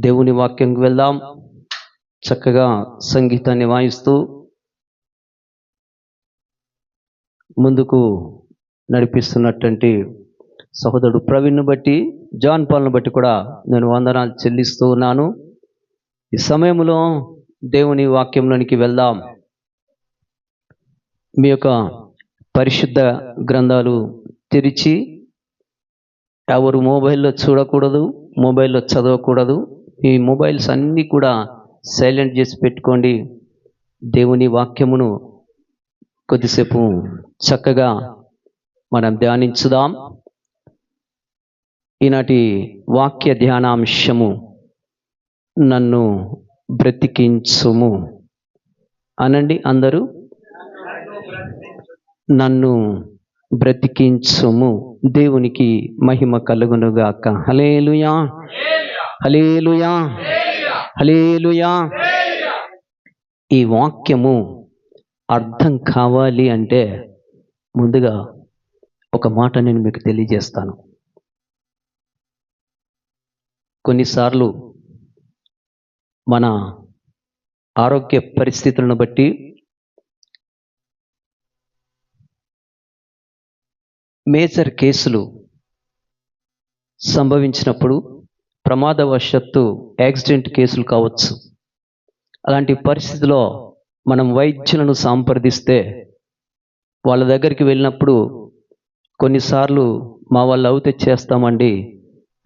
దేవుని వాక్యంకి వెళ్దాం. చక్కగా సంగీతాన్ని వాయిస్తూ ముందుకు నడిపిస్తున్నటువంటి సహోదరుడు ప్రవీణ్ను బట్టి, జాన్ పాల్ను బట్టి కూడా నేను వందనాలు చెల్లిస్తూ ఉన్నాను. ఈ సమయంలో దేవుని వాక్యంలోనికి వెళ్దాం. మీ యొక్క పరిశుద్ధ గ్రంథాలు తెరిచి, ఎవరు మొబైల్లో చూడకూడదు, మొబైల్లో చదవకూడదు. ఈ మొబైల్స్ అన్నీ కూడా సైలెంట్ చేసి పెట్టుకోండి. దేవుని వాక్యమును కొద్దిసేపు చక్కగా మనం ధ్యానించుదాం. ఈనాటి వాక్య ధ్యానాంశము నన్ను బ్రతికించుము అనండి అందరూ. నన్ను బ్రతికించుము. దేవునికి మహిమ కలుగునుగాక. హల్లెలూయా, హల్లెలూయా, హల్లెలూయా. ఈ వాక్యము అర్థం కావాలి అంటే ముందుగా ఒక మాట నేను మీకు తెలియజేస్తాను. కొన్నిసార్లు మన ఆరోగ్య పరిస్థితులను బట్టి మేజర్ కేసులు సంభవించినప్పుడు, ప్రమాదవశాత్తు యాక్సిడెంట్ కేసులు కావచ్చు, అలాంటి పరిస్థితిలో మనం వైద్యులను సంప్రదిస్తే వాళ్ళ దగ్గరికి వెళ్ళినప్పుడు కొన్నిసార్లు మా వల్ల అవుతే చేస్తామండి,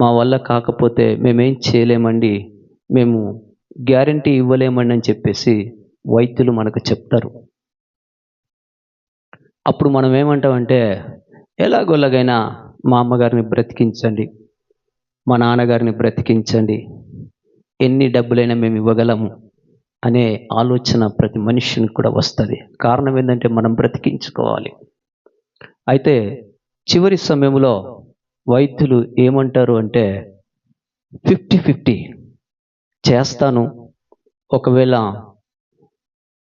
మా వల్ల కాకపోతే మేమేం చేయలేమండి, మేము గ్యారంటీ ఇవ్వలేమండి అని చెప్పేసి వైద్యులు మనకు చెప్తారు. అప్పుడు మనం ఏమంటామంటే, ఎలాగోలాగైనా మా అమ్మగారిని బ్రతికించండి, మా నాన్నగారిని బ్రతికించండి, ఎన్ని డబ్బులైనా మేము ఇవ్వగలము అనే ఆలోచన ప్రతి మనిషికి కూడా వస్తుంది. కారణం ఏంటంటే మనం బ్రతికించుకోవాలి. అయితే చివరి సమయంలో వైద్యులు ఏమంటారు అంటే, 50-50 చేస్తాను, ఒకవేళ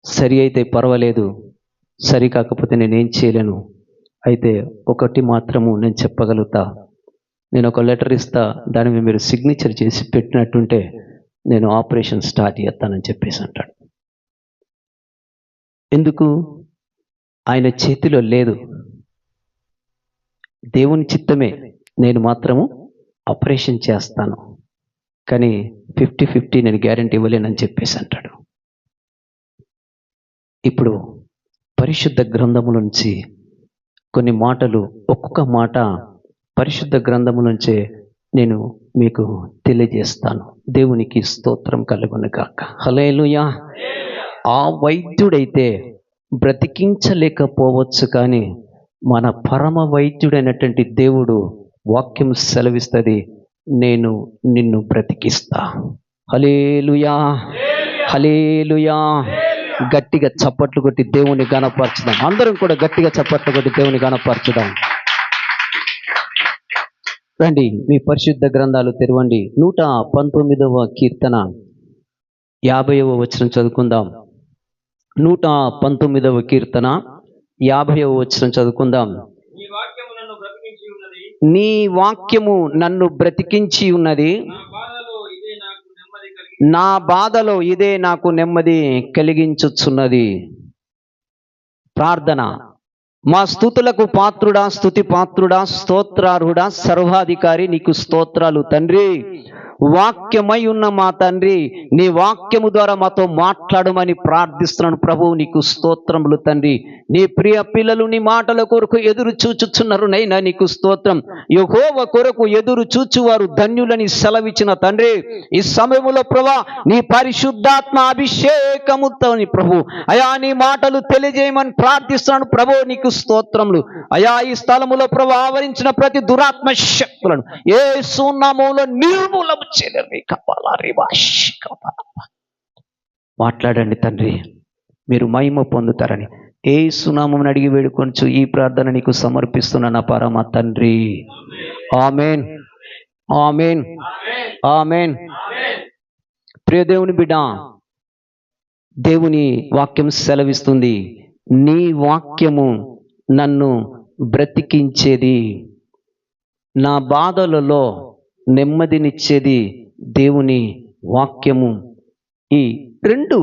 సరి అయితే పర్వాలేదు, సరి కాకపోతే నేనేం చేయలేను, అయితే ఒకటి మాత్రము నేను చెప్పగలుగుతా, నేను ఒక లెటర్ ఇస్తా, దాని మీద మీరు సిగ్నేచర్ చేసి పెట్టినట్టుంటే నేను ఆపరేషన్ స్టార్ట్ చేస్తానని చెప్పేసి అంటాడు. ఎందుకు? ఆయన చేతిలో లేదు, దేవుని చిత్తమే, నేను మాత్రము ఆపరేషన్ చేస్తాను, కానీ 50-50 నేను గ్యారెంటీ ఇవ్వలేనని చెప్పేసి అంటాడు. ఇప్పుడు పరిశుద్ధ గ్రంథము నుంచి కొన్ని మాటలు, ఒక్కొక్క మాట పరిశుద్ధ గ్రంథము నుంచే నేను మీకు తెలియజేస్తాను. దేవునికి స్తోత్రం కలుగునుగాక. హల్లెలూయా. ఆ వైద్యుడైతే బ్రతికించలేకపోవచ్చు, కానీ మన పరమ వైద్యుడైనటువంటి దేవుడు వాక్యం సెలవిస్తుంది, నేను నిన్ను బ్రతికిస్తా. హల్లెలూయా, హల్లెలూయా. గట్టిగా చప్పట్లు కొట్టి దేవుని గణపరచుదాం. అందరం కూడా గట్టిగా చప్పట్లు కొట్టి దేవుని గణపరచుదాం. రండి, మీ పరిశుద్ధ గ్రంథాలు తెరవండి. 119వ కీర్తన 50వ వచనం చదువుకుందాం. 119వ కీర్తన 50వ వచనం చదువుకుందాం. నీ వాక్యము నన్ను బ్రతికించి ఉన్నది, నా బాధలో ఇదే నాకు నెమ్మది కలిగించుచున్నది. ప్రార్థన. మా స్తుతులకు పాత్రుడా, స్తుతి పాత్రుడా, స్తోత్రార్హుడా, సర్వాధికారి, నీకు స్తోత్రాలు తండ్రి. వాక్యమై ఉన్న మా తండ్రి, నీ వాక్యము ద్వారా మాతో మాట్లాడమని ప్రార్థిస్తున్నాను ప్రభు. నీకు స్తోత్రములు తండ్రి. నీ ప్రియ పిల్లలు నీ మాటల కొరకు ఎదురు చూచుచున్నారు నైనా, నీకు స్తోత్రం. యెహోవా కొరకు ఎదురు చూచువారు ధన్యులని సెలవిచ్చిన తండ్రి, ఈ సమయంలో ప్రభా నీ పరిశుద్ధాత్మ అభిషేకముతో ప్రభు అయా నీ మాటలు తెలియజేయమని ప్రార్థిస్తున్నాను ప్రభు. నీకు స్తోత్రములు అయా. ఈ స్థలములో ప్రభు ఆవరించిన ప్రతి దురాత్మ శక్తులను యేసు నామములో నిర్మూలన చేయలేరు. మాట్లాడండి తండ్రి, మీరు మహిమ పొందుతారని యేసు నామమున అడిగి వేడుకొనుచు ఈ ప్రార్థన నీకు సమర్పిస్తున్నా నా పరమ తండ్రి. ఆమేన్, ఆమేన్, ఆమేన్. ప్రియ దేవుని బిడ్డ, దేవుని వాక్యం సెలవిస్తుంది, నీ వాక్యము నన్ను బ్రతికించేది, నా బాధలలో నెమ్మదినిచ్చేది దేవుని వాక్యము. ఈ 2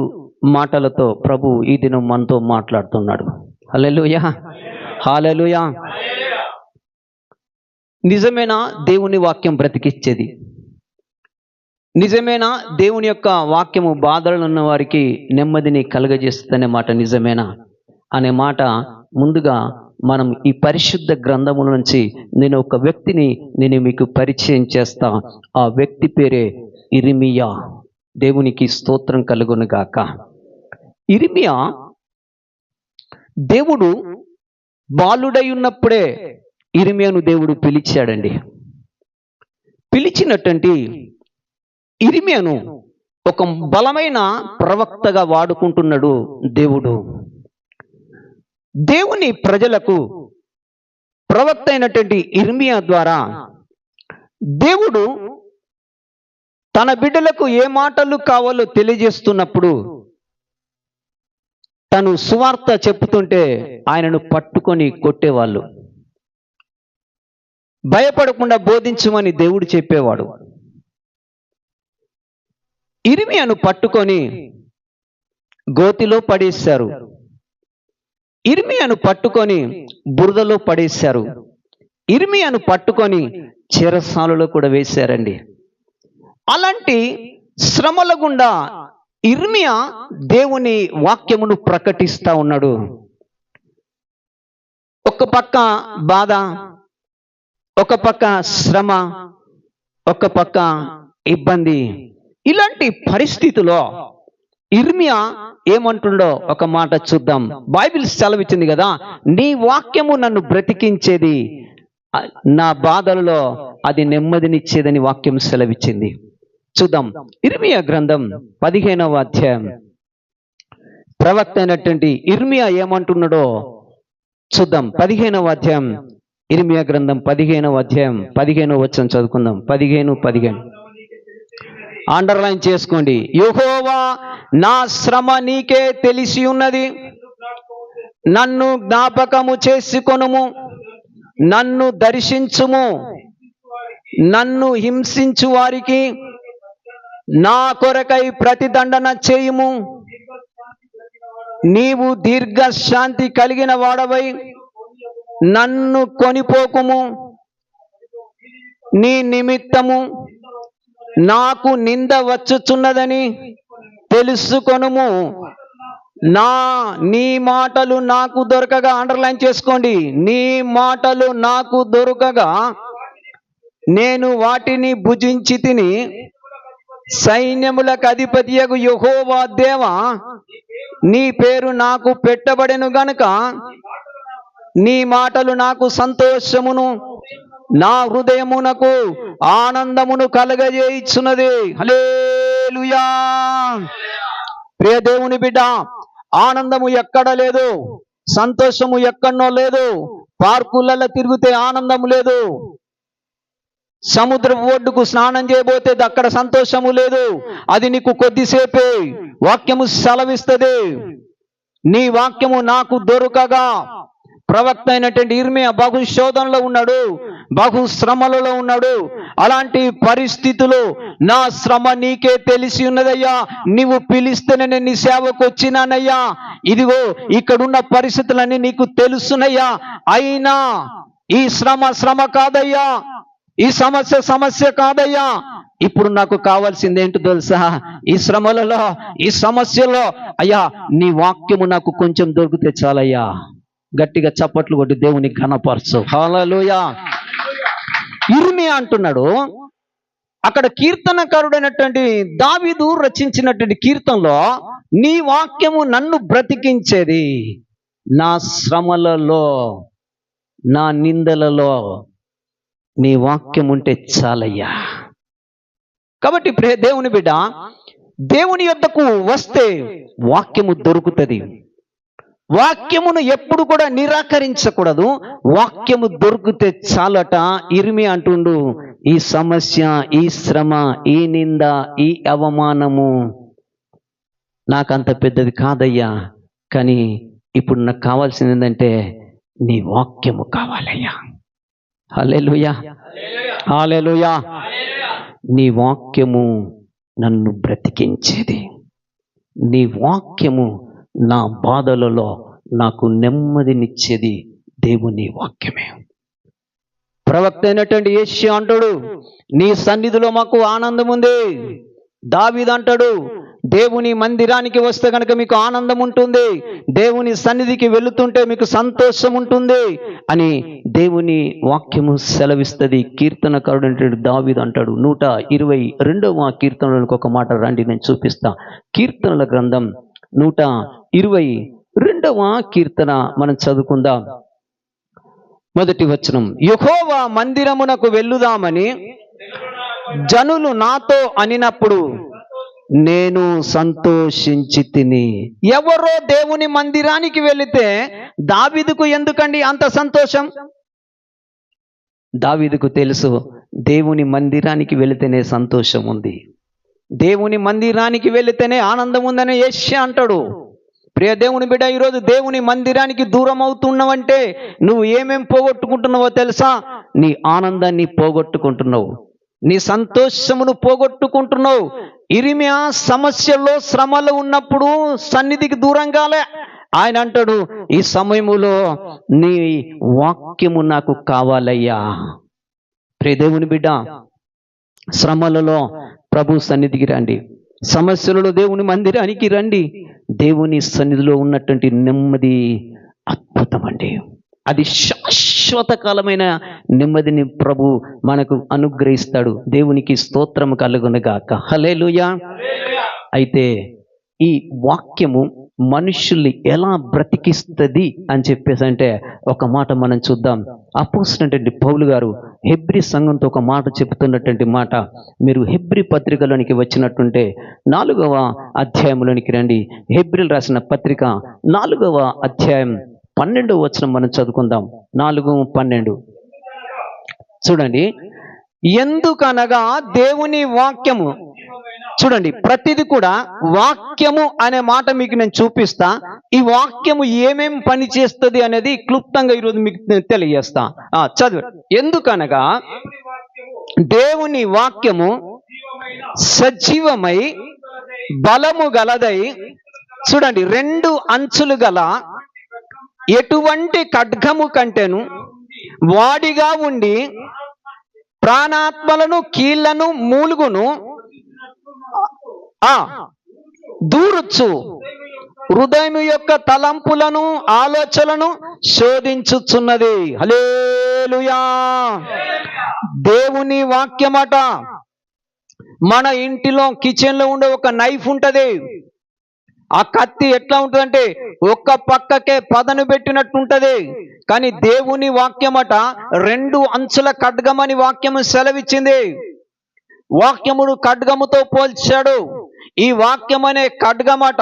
మాటలతో ప్రభు ఈ దినం మనతో మాట్లాడుతున్నాడు. హల్లెలూయా, హల్లెలూయా. నిజమేనా దేవుని వాక్యం బ్రతికిచ్చేది? నిజమేనా దేవుని యొక్క వాక్యము బాధలు ఉన్న వారికి నెమ్మదిని కలుగజేస్తుందనే మాట నిజమేనా అనే మాట ముందుగా మనం ఈ పరిశుద్ధ గ్రంథముల నుంచి నేను ఒక వ్యక్తిని మీకు పరిచయం చేస్తా. ఆ వ్యక్తి పేరే ఇర్మియా. దేవునికి స్తోత్రం కలుగును గాక. ఇర్మియా దేవుడు బాలుడై ఉన్నప్పుడే ఇర్మియాను దేవుడు పిలిచాడండి. పిలిచినటువంటి ఇర్మియాను ఒక బలమైన ప్రవక్తగా వాడుకుంటున్నాడు దేవుడు. దేవుని ప్రజలకు ప్రవక్త అయినటువంటి ఇర్మియా ద్వారా దేవుడు తన బిడ్డలకు ఏ మాటలు కావాలో తెలియజేస్తున్నప్పుడు తను సువార్త చెప్పుతుంటే ఆయనను పట్టుకొని కొట్టేవాళ్ళు. భయపడకుండా బోధించమని దేవుడు చెప్పేవాడు. ఇర్మియాను పట్టుకొని గోతిలో పడేశారు. ఇర్మియాను పట్టుకొని బురదలో పడేశారు. ఇర్మియాను పట్టుకొని చెరసాలలో కూడా వేశారండి. అలాంటి శ్రమల గుండా ఇర్మియా దేవుని వాక్యమును ప్రకటిస్తా ఉన్నాడు. ఒక పక్క బాధ, ఒక పక్క శ్రమ, ఒక పక్క ఇబ్బంది. ఇలాంటి పరిస్థితిలో ఇర్మియా ఏమంటుండో ఒక మాట చూద్దాం. బైబిల్ సెలవిచ్చింది కదా, నీ వాక్యము నన్ను బ్రతికించేది, నా బాధలలో అది నెమ్మదినిచ్చేదని వాక్యం సెలవిచ్చింది. చూద్దాం. ఇర్మియా గ్రంథం 15వ అధ్యాయం ప్రవక్త అయినటువంటి ఇర్మియా ఏమంటున్నాడో చూద్దాం. 15వ అధ్యాయం ఇర్మియా గ్రంథం 15వ అధ్యాయం 15వ వచనం చదువుకుందాం. 15 అండర్లైన్ చేసుకోండి. యెహోవా, నా శ్రమ నీకే తెలిసి ఉన్నది, నన్ను జ్ఞాపకము చేసుకొనుము, నన్ను దర్శించుము, నన్ను హింసించు వారికి నా కొరకై ప్రతిదండన చేయుము. నీవు దీర్ఘశాంతి కలిగిన వాడవై నన్ను కొనిపోకుము. నీ నిమిత్తము నాకు నింద వచ్చుచున్నదని తెలుసుకొనుము. నీ మాటలు నాకు దొరకగా, అండర్లైన్ చేసుకోండి, నీ మాటలు నాకు దొరకగా నేను వాటిని భుజించి తిని, సైన్యములకు అధిపతియగు యెహోవా దేవా, నీ పేరు నాకు పెట్టబడెను గనుక నీ మాటలు నాకు సంతోషమును, నా హృదయమునకు ఆనందమును కలగజేయుచున్నది. హల్లెలూయా. ప్రియ దేవుని బిడ్డ, ఆనందము ఎక్కడ లేదు, సంతోషము ఎక్కడనో లేదు. పార్కులలో తిరిగితే ఆనందము లేదు, సముద్ర ఒడ్డుకు స్నానం చేయబోతే అక్కడ సంతోషము లేదు. అది నీకు కొద్దిసేపే. వాక్యము సెలవిస్తుంది. నీ వాక్యము నాకు దొరకగా, ప్రవక్త అయినటువంటి ఇర్మియా బహు శోధనలో ఉన్నాడు, బహు శ్రమలలో ఉన్నాడు. అలాంటి పరిస్థితులు, నా శ్రమ నీకే తెలిసి ఉన్నదయ్యా, నీవు పిలిస్తేనే నేను నీ సేవకు వచ్చినానయ్యా, ఇదిగో ఇక్కడున్న పరిస్థితులన్నీ నీకు తెలుసునయ్యా, అయినా ఈ శ్రమ కాదయ్యా, ఈ సమస్య కాదయ్యా, ఇప్పుడు నాకు కావాల్సింది ఏంటో తెలుసా, ఈ శ్రమలలో, ఈ సమస్యలో అయ్యా నీ వాక్యము నాకు కొంచెం దొరికితే చాలయ్యా. గట్టిగా చప్పట్లు కొట్టి దేవుని ఘనపరచు. హల్లెలూయా. ఇర్మియా అంటున్నాడు, అక్కడ కీర్తనకారుడైనటువంటి దావీదు రచించినటువంటి కీర్తనలో, నీ వాక్యము నన్ను బ్రతికించేది, నా శ్రమలలో, నా నిందలలో నీ వాక్యం ఉంటే చాలయ్యా. కాబట్టి దేవుని బిడ్డ, దేవుని యొద్దకు వస్తే వాక్యము దొరుకుతుంది. వాక్యమును ఎప్పుడు కూడా నిరాకరించకూడదు. వాక్యము దొరికితే చాలట. ఇర్మియా అంటుండు, ఈ సమస్య, ఈ శ్రమ, ఈ నింద, ఈ అవమానము నాకంత పెద్దది కాదయ్యా, కానీ ఇప్పుడు నాకు కావాల్సింది ఏంటంటే నీ వాక్యము కావాలయ్యా. హల్లెలూయా, హల్లెలూయా. నీ వాక్యము నన్ను బ్రతికించేది. నీ వాక్యము నా బాధలలో నాకు నెమ్మదినిచ్చేది దేవుని వాక్యమే. ప్రవక్త అయినటువంటి యెషయా అంటాడు, నీ సన్నిధిలో మాకు ఆనందం ఉంది. దావీదు అంటాడు, దేవుని మందిరానికి వస్తే కనుక మీకు ఆనందం ఉంటుంది, దేవుని సన్నిధికి వెళుతుంటే మీకు సంతోషం ఉంటుంది అని దేవుని వాక్యము సెలవిస్తుంది. కీర్తనకారుడు అంటే దావీదు అంటాడు. 122వ కీర్తనలకు ఒక మాట రండి, నేను చూపిస్తా. కీర్తనల గ్రంథం 122వ కీర్తన మనం చదువుకుందాం. మొదటి వచనం, యెహోవా మందిరమునకు వెళ్ళుదామని జనులు నాతో అనినప్పుడు నేను సంతోషించి తిని. ఎవరో దేవుని మందిరానికి వెళితే దావీదుకు ఎందుకండి అంత సంతోషం? దావీదుకు తెలుసు, దేవుని మందిరానికి వెళితేనే సంతోషం ఉంది, దేవుని మందిరానికి వెళితేనే ఆనందం ఉందని యెషయా అంటాడు. ప్రియ దేవుని బిడ్డ, ఈరోజు దేవుని మందిరానికి దూరం అవుతున్నావంటే నువ్వు ఏమేం పోగొట్టుకుంటున్నావో తెలుసా? నీ ఆనందాన్ని పోగొట్టుకుంటున్నావు, నీ సంతోషమును పోగొట్టుకుంటున్నావు. ఇరిమియా సమస్యల్లో శ్రమలు ఉన్నప్పుడు సన్నిధికి దూరంగాలే. ఆయన అంటాడు, ఈ సమయములో నీ వాక్యము నాకు కావాలయ్యా. ప్రియ దేవుని బిడ్డ, శ్రమలలో ప్రభు సన్నిధికి రండి, సమస్యలలో దేవుని మందిరానికి రండి. దేవుని సన్నిధిలో ఉన్నటువంటి నెమ్మది అద్భుతం అండి. అది శాశ్వత కాలమైన నెమ్మదిని ప్రభు మనకు అనుగ్రహిస్తాడు. దేవునికి స్తోత్రం కలుగునుగాక. హల్లెలూయా. అయితే ఈ వాక్యము మనుషుల్ని ఎలా బ్రతికిస్తుంది అని చెప్పేసి అంటే ఒక మాట మనం చూద్దాం. అపోస్తలుడైనటువంటి పౌలు గారు హెబ్రీ సంఘంతో ఒక మాట చెబుతున్నటువంటి మాట మీరు హెబ్రీ పత్రికలోనికి వచ్చినట్టుంటే 4వ అధ్యాయంలోనికి రండి. హెబ్రీలు రాసిన పత్రిక 4వ అధ్యాయం 12వ వచనం మనం చదువుకుందాం. 4:12 చూడండి. ఎందుకనగా దేవుని వాక్యము, చూడండి, ప్రతిది కూడా వాక్యము అనే మాట మీకు నేను చూపిస్తా. ఈ వాక్యము ఏమేం పని చేస్తుంది అనేది క్లుప్తంగా ఈరోజు మీకు నేను తెలియజేస్తా. చదువు. ఎందుకనగా దేవుని వాక్యము సజీవమై బలము గలదై, చూడండి, 2 అంచులు గల ఎటువంటి ఖడ్గము కంటేను వాడిగా ఉండి ప్రాణాత్మలను కీళ్లను మూలుగును దూరుచు హృదయం యొక్క తలంపులను ఆలోచనలను శోధించుచున్నది. హల్లెలూయా. దేవుని వాక్యమట మన ఇంటిలో కిచెన్లో ఉండే ఒక నైఫ్ ఉంటది. ఆ కత్తి ఎట్లా ఉంటుందంటే ఒక్క పక్కకే పదను పెట్టినట్టు ఉంటది. కానీ దేవుని వాక్యమట 2 అంచుల ఖడ్గమని వాక్యము సెలవిచ్చింది. వాక్యమును ఖడ్గముతో పోల్చాడు. ఈ వాక్యం అనే ఖడ్గమట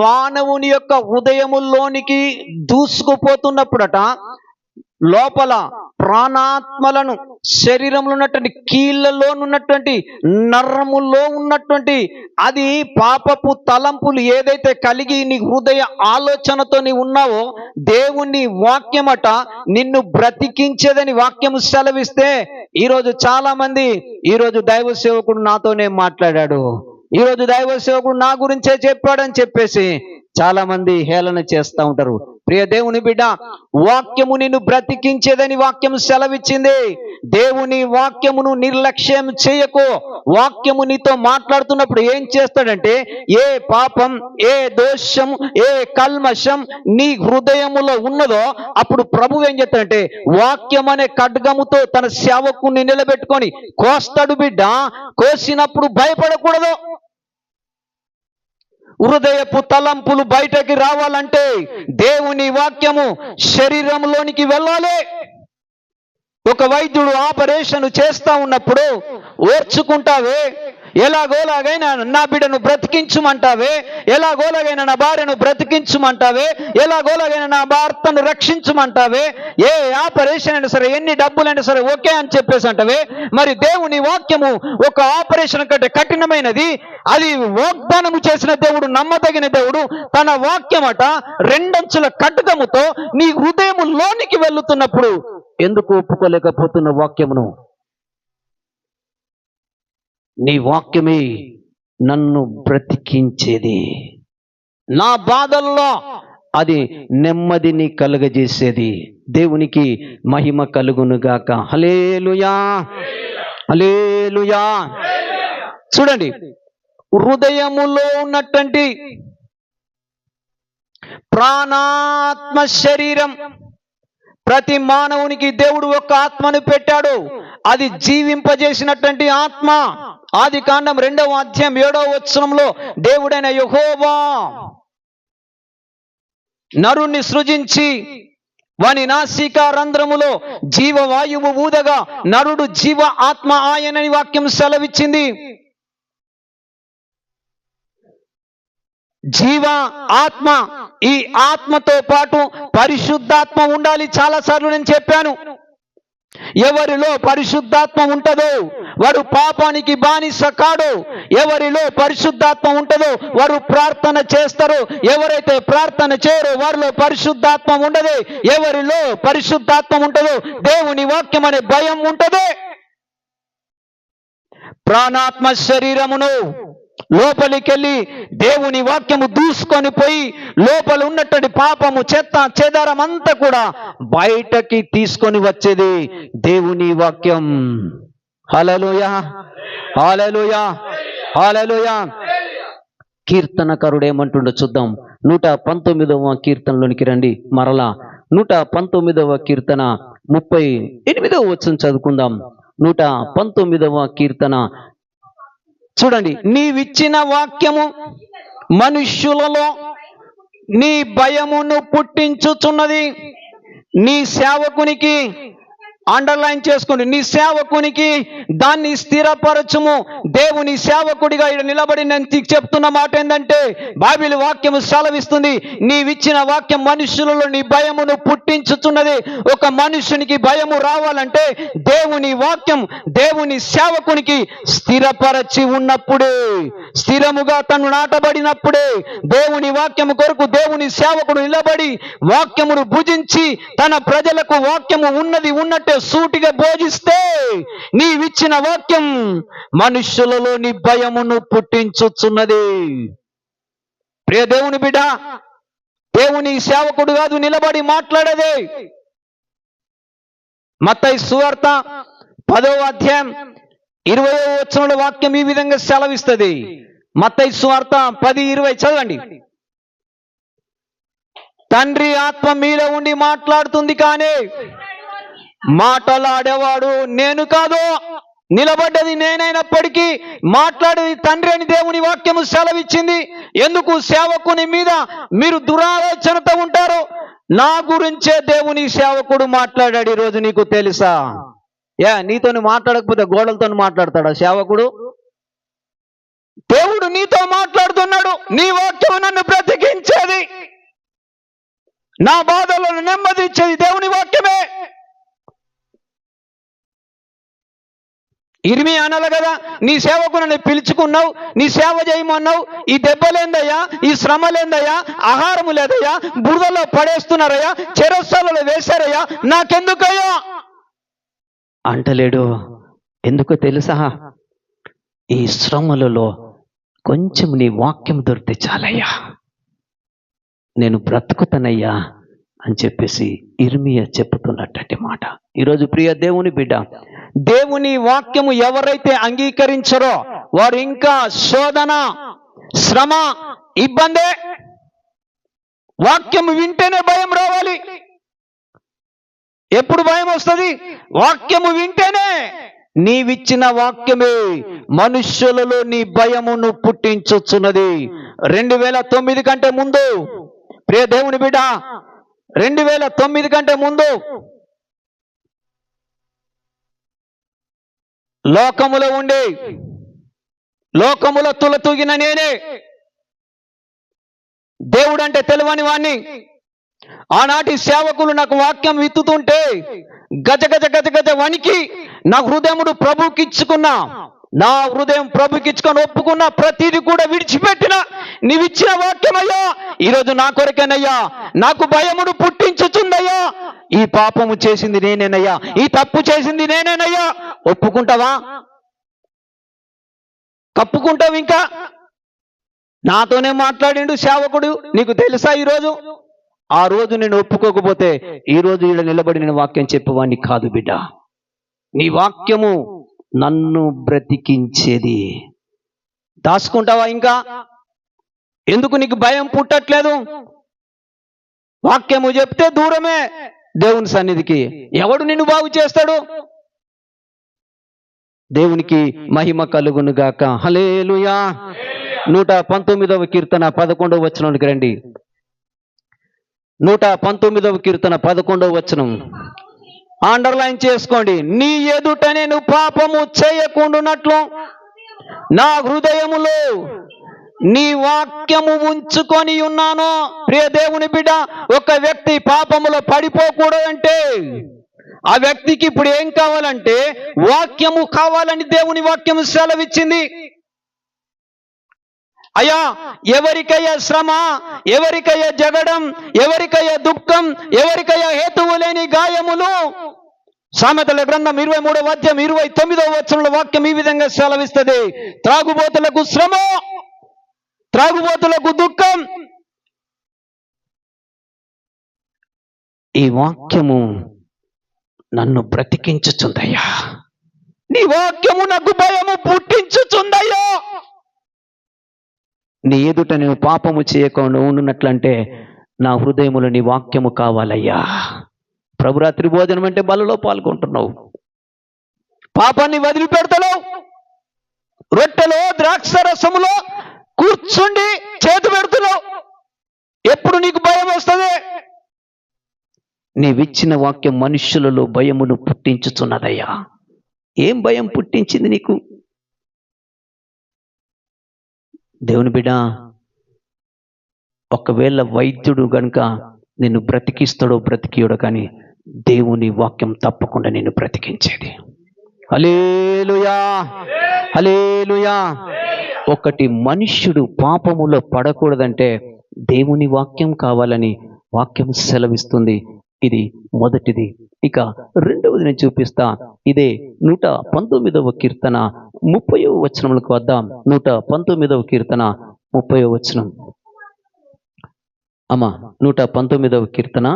మానవుని యొక్క హృదయములోనికి దూసుకుపోతున్నప్పుడట లోపల ప్రాణాత్మలను, శరీరంలో ఉన్నటువంటి కీళ్ళలో ఉన్నటువంటి నరములో ఉన్నటువంటి అది పాపపు తలంపులు ఏదైతే కలిగి నీ హృదయ ఆలోచనతో నీ ఉన్నావో దేవుని వాక్యమట నిన్ను బ్రతికించేదని వాక్యము సెలవిస్తే, ఈరోజు చాలా మంది, ఈరోజు దైవ సేవకుడు నాతోనే మాట్లాడాడు, ఈరోజు దైవ సేవకుడు నా గురించే చెప్పాడని చెప్పేసి చాలా మంది హేళన చేస్తూ ఉంటారు. ప్రియ దేవుని బిడ్డ, వాక్యము నిన్ను బ్రతికించేదని వాక్యం సెలవిచ్చింది. దేవుని వాక్యమును నిర్లక్ష్యం చేయకు. వాక్యము నీతో మాట్లాడుతున్నప్పుడు ఏం చేస్తాడంటే ఏ పాపం, ఏ దోషం, ఏ కల్మషం నీ హృదయములో ఉన్నదో అప్పుడు ప్రభు ఏం చేస్తాడంటే వాక్యం అనే ఖడ్గముతో తన సేవకుని నిలబెట్టుకొని కోస్తాడు. బిడ్డ, కోసినప్పుడు భయపడకూడదు. హృదయపు తలంపులు బయటకి రావాలంటే దేవుని వాక్యము శరీరంలోనికి వెళ్ళాలి. ఒక వైద్యుడు ఆపరేషన్ చేస్తా ఉన్నప్పుడు ఓర్చుకుంటావే, ఎలాగోలాగైనా నా బిడ్డను బ్రతికించుమంటావే, ఎలాగోలాగైనా నా భార్యను బ్రతికించుమంటావే, ఎలాగోలాగైనా నా భర్తను రక్షించుమంటావే, ఏ ఆపరేషన్ అయినా సరే, ఎన్ని డబ్బులైనా సరే ఓకే అని చెప్పేసి అంటావే. మరి దేవుని వాక్యము ఒక ఆపరేషన్ కంటే కఠినమైనది. అది వాగ్దానము చేసిన దేవుడు, నమ్మదగిన దేవుడు. తన వాక్యమట 2 అంచుల ఖడ్గముతో నీ హృదయములోనికి వెళ్తున్నప్పుడు ఎందుకు ఒప్పుకోలేకపోతున్న వాక్యమును? నీ వాక్యమే నన్ను బ్రతికించేది, నా బాధల్లో అది నెమ్మదిని కలుగజేసేది. దేవునికి మహిమ కలుగునుగాక. హల్లెలూయా, హల్లెలూయా. చూడండి, హృదయములో ఉన్నటువంటి ప్రాణాత్మ శరీరం, ప్రతి మానవునికి దేవుడు ఒక ఆత్మను పెట్టాడు. అది జీవింపజేసినటువంటి ఆత్మ. ఆదికాండం 2వ అధ్యాయం 7వ వచనంలో దేవుడైన యెహోవా నరుణ్ణి సృజించి వాని నాసికా రంధ్రములో జీవవాయువు ఊదగా నరుడు జీవ ఆత్మ ఆయనని వాక్యం సెలవిచ్చింది. జీవ ఆత్మ, ఈ ఆత్మతో పాటు పరిశుద్ధాత్మ ఉండాలి. చాలాసార్లు నేను చెప్పాను, ఎవరిలో పరిశుద్ధాత్మ ఉంటుందో వారు పాపానికి బానిస కాడు. ఎవరిలో పరిశుద్ధాత్మ ఉంటుందో వారు ప్రార్థన చేస్తారు. ఎవరైతే ప్రార్థన చేయరో వారిలో పరిశుద్ధాత్మ ఉండదు. ఎవరిలో పరిశుద్ధాత్మ ఉంటుందో దేవుని వాక్యం అనే భయం ఉంటుంది. ప్రాణాత్మ శరీరమును లోపలికెళ్ళి దేవుని వాక్యము దూసుకొని పోయి లోపల ఉన్నటువంటి పాపము, చెత్త చెదారం అంతా కూడా బయటకి తీసుకొని వచ్చేది దేవుని వాక్యం. హల్లెలూయా, హల్లెలూయా, హల్లెలూయా. కీర్తనకారుడు ఏమంటుండో చూద్దాం. 119వ కీర్తనలోనికి రండి. మరలా 119వ కీర్తన 38వ వచనం చదువుకుందాం. 119వ కీర్తన చూడండి. నీవిచ్చిన వాక్యము మనుష్యులలో నీ భయమును పుట్టించుచున్నది. నీ సేవకునికి, అండర్లైన్ చేసుకోండి, నీ సేవకునికి దాన్ని స్థిరపరచుము. దేవుని సేవకుడిగా ఇక్కడ నిలబడి నేను చెప్తున్న మాట ఏంటంటే, బైబిల్ వాక్యము సెలవిస్తుంది, నీవిచ్చిన వాక్యం మనుషులలో నీ భయమును పుట్టించుచున్నది. ఒక మనుషునికి భయము రావాలంటే దేవుని వాక్యం దేవుని సేవకునికి స్థిరపరచి ఉన్నప్పుడే, స్థిరముగా తను నాటబడినప్పుడే, దేవుని వాక్యము కొరకు దేవుని సేవకుడు నిలబడి వాక్యమును భుజించి తన ప్రజలకు వాక్యము ఉన్నది ఉన్నట్టే సూటిగా బోధిస్తే నీవిచ్చిన వాక్యం మనుష్యులలో నీ భయమును పుట్టించుచున్నది. ప్రియ దేవుని బిడ్డ, దేవుని సేవకుడు కాదు నిలబడి మాట్లాడేదే. మత్తయి సువార్త 10వ అధ్యాయం 20వ వచనంలో వాక్యం ఈ విధంగా సెలవిస్తుంది. మత్తయి సువార్త 10:20 చదవండి. తండ్రి ఆత్మ మీలో ఉండి మాట్లాడుతుంది, కానీ మాటలాడేవాడు నేను కాదు. నిలబడ్డది నేనైనప్పటికీ మాట్లాడేది తండ్రి అని దేవుని వాక్యము సెలవిచ్చింది. ఎందుకు సేవకుని మీద మీరు దురాలోచనతో ఉంటారు? నా గురించే దేవుని సేవకుడు మాట్లాడాడు. ఈరోజు నీకు తెలుసా? నీతో మాట్లాడకపోతే గోడలతో మాట్లాడతాడా సేవకుడు? దేవుడు నీతో మాట్లాడుతున్నాడు. నీ వాక్యం నన్ను బ్రతికించేది, నా బాధలను నెమ్మదించేది దేవుని వాక్యమే. ఇర్మియా అనాలి కదా, నీ సేవకుని పిలుచుకున్నావు, నీ సేవ చేయమన్నావు, ఈ దెబ్బలేందయ్యా, ఈ శ్రమలేందయ్యా, ఆహారము లేదయ్యా, బురదలో పడేస్తున్నారయ్యా, చెరస్సాలలో వేశారయ్యా, నాకెందుకయ్యా అంటలేడు. ఎందుకో తెలుసా? ఈ శ్రమలలో కొంచెం నీ వాక్యం దొరికితే చాలయ్యా, నేను బ్రతుకుతానయ్యా అని చెప్పేసి ఇర్మియా చెప్పుతున్నటువంటి మాట. ఈరోజు ప్రియ దేవుని బిడ్డ, దేవుని వాక్యము ఎవరైతే అంగీకరించరో వారు ఇంకా శోధన, శ్రమ, ఇబ్బందే. వాక్యము వింటేనే భయం రావాలి. ఎప్పుడు భయం వస్తుంది? వాక్యము వింటేనే. నీవిచ్చిన వాక్యమే మనుష్యులలో నీ భయమును పుట్టించుచున్నది. 2009 కంటే ముందు, ప్రియ దేవుని బిడ్డ, 2009 కంటే ముందు లోకములో ఉండి లోకములో తులతూగిన నేనే దేవుడంటే తెలియని వాణ్ణి. ఆనాటి సేవకులు నాకు వాక్యం విత్తుతుంటే గజ గజ గజ గజ వణికి నా హృదయముడు ప్రభుకిచ్చుకున్నా, నా హృదయం ప్రభుకిచ్చుకొని ఒప్పుకున్న ప్రతిదీ కూడా విడిచిపెట్టిన నీవిచ్చిన వాక్యమయ్యా ఈరోజు నా కొరకేనయ్యా, నాకు భయమును పుట్టించుచుందయ్యా. ఈ పాపము చేసింది నేనేనయ్యా, ఈ తప్పు చేసింది నేనేనయ్యా. ఒప్పుకుంటావా? కప్పుకుంటావు ఇంకా. నాతోనే మాట్లాడిండు సేవకుడు, నీకు తెలుసా ఈరోజు? ఆ రోజు నేను ఒప్పుకోకపోతే ఈ రోజు ఈడ నిలబడి నేను వాక్యం చెప్పేవాడిని కాదు బిడ్డ. నీ వాక్యము నన్ను బ్రతికించేది. దాచుకుంటావా ఇంకా? ఎందుకు నీకు భయం పుట్టట్లేదు? వాక్యము చెప్తే దూరమే దేవుని సన్నిధికి. ఎవడు నిన్ను బాగు చేస్తాడు? దేవునికి మహిమ కలుగును గాక. హల్లెలూయా. 119వ కీర్తన 11వ వచనానికి రండి. 119వ కీర్తన 11వ వచనం అండర్లైన్ చేసుకోండి. నీ ఎదుట నేను పాపము చేయకుండానట్లు నా హృదయములో నీ వాక్యము ఉంచుకొని ఉన్నాను. ప్రియ దేవుని బిడ్డ, ఒక వ్యక్తి పాపములో పడిపోకూడదంటే ఆ వ్యక్తికి ఇప్పుడు ఏం కావాలంటే వాక్యము కావాలని దేవుని వాక్యము సెలవిచ్చింది. అయ్యా, ఎవరికయ్యా శ్రమ, ఎవరికయ్యా జగడం, ఎవరికయ్యా దుఃఖం, ఎవరికయ్యా హేతువు లేని గాయములు? సామెతల గ్రంథం 23వ అధ్యాయం 29వ వచనంలో వాక్యం ఈ విధంగా సెలవిస్తుంది. త్రాగుబోతులకు శ్రమ, త్రాగుబోతులకు దుఃఖం. ఈ వాక్యము నన్ను బ్రతికించుచుందయ్యా. నీ వాక్యము నాకు భయము పుట్టించుచుందయ్యా. నీ ఎదుట నేను పాపము చేయకుండా ఉండునట్లంటే నా హృదయములో నీ వాక్యము కావాలయ్యా. ప్రభురాత్రి భోజనం అంటే బలలో పాల్గొంటున్నావు, పాపాన్ని వదిలిపెడతావు. రొట్టెలో ద్రాక్ష రసములో కూర్చుండి చేతి పెడుతున్నావు. ఎప్పుడు నీకు భయం వస్తుంది? నీవిచ్చిన వాక్యం మనుష్యులలో భయమును పుట్టించుచున్నదయ్యా. ఏం భయం పుట్టించింది నీకు? దేవుని బిడ్డ, ఒకవేళ వైద్యుడు గనుక నిన్ను బ్రతికిస్తాడో బ్రతికియడో, కానీ దేవుని వాక్యం తప్పకుండా నిన్ను బ్రతికించేది. హల్లెలూయా, హల్లెలూయా. ఒకటి మనుష్యుడు పాపములో పడకూడదంటే దేవుని వాక్యం కావాలని వాక్యం సెలవిస్తుంది. ఇది మొదటిది. ఇక రెండవది నేను చూపిస్తా. ఇదే 119వ కీర్తన 30వ వచనములకు వద్దాం. 119వ కీర్తన 30వ వచనం. అమ్మా, 119వ కీర్తన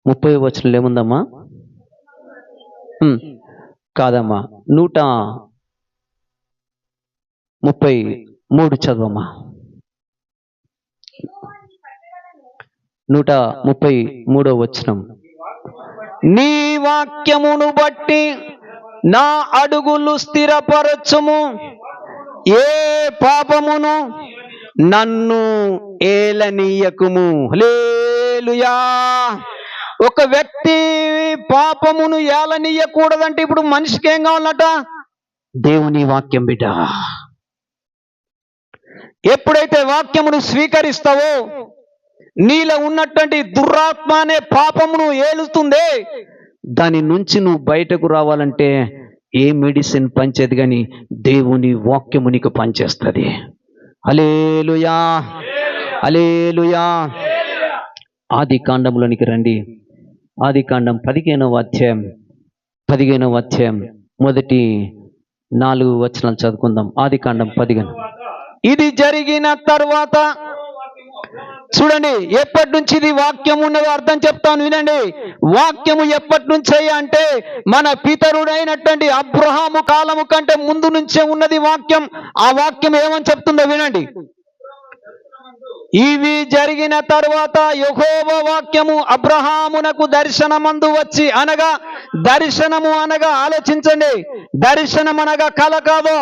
30వ వచనంలో ఏముందమ్మా? కాదమ్మా, 133 చదవమ్మా. 133వ వచనం. నీ వాక్యమును బట్టి నా అడుగులు స్థిరపరచుము, ఏ పాపమును నన్ను ఏలనీయకుము. హల్లెలూయా. ఒక వ్యక్తి పాపమును ఏలనీయకూడదంటే ఇప్పుడు మనిషికి ఏం కావాలట? దేవుని వాక్యం బిడ్డ. ఎప్పుడైతే వాక్యమును స్వీకరిస్తావో నీలో ఉన్నటువంటి దురాత్మ అనే పాపమును ఏలుతుందే, దాని నుంచి నువ్వు బయటకు రావాలంటే ఏ మెడిసిన్ పనిచేది కానీ దేవుని వాక్యము నీకు పనిచేస్తుంది. హల్లెలూయా, హల్లెలూయా. ఆది కాండంలోనికి రండి. ఆది కాండం 15వ అధ్యాయం మొదటి 4 వచనాలు చదువుకుందాం. ఆది కాండం 15. ఇది జరిగిన తర్వాత చూడండి, ఎప్పటి నుంచి ఇది వాక్యం ఉన్నదో అర్థం చెప్తాను వినండి. వాక్యము ఎప్పటి నుంచి అంటే మన పితరుడైనటువంటి అబ్రహాము కాలము కంటే ముందు నుంచే ఉన్నది వాక్యం. ఆ వాక్యం ఏమని చెప్తుందో వినండి. ఇవి జరిగిన తర్వాత యెహోవా వాక్యము అబ్రహామునకు దర్శనమందు వచ్చి, అనగా దర్శనము అనగా ఆలోచించండి, దర్శనం అనగా కల కాదు.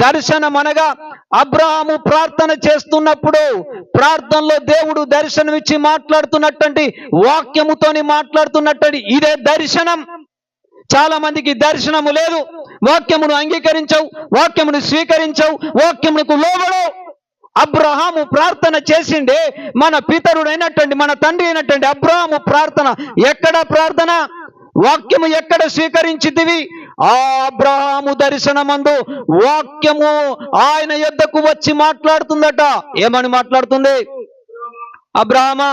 దర్శనం అనగా అబ్రహాము ప్రార్థన చేస్తున్నప్పుడు ప్రార్థనలో దేవుడు దర్శనమిచ్చి మాట్లాడుతున్నటువంటి వాక్యముతోని మాట్లాడుతున్నటువంటి ఇదే దర్శనం. చాలా మందికి దర్శనము లేదు, వాక్యమును అంగీకరించవు, వాక్యమును స్వీకరించవు, వాక్యమునకు లోబడవు. అబ్రహాము ప్రార్థన చేసిండే, మన పితరుడైనటువంటి మన తండ్రి అయినటువంటి అబ్రహాము ప్రార్థన. ఎక్కడ ప్రార్థన? వాక్యము ఎక్కడ స్వీకరించితివి? ఆ అబ్రహాము దర్శనమందు వాక్యము ఆయన యొద్దకు వచ్చి మాట్లాడుతుందట. ఏమని మాట్లాడుతుంది? అబ్రహామా,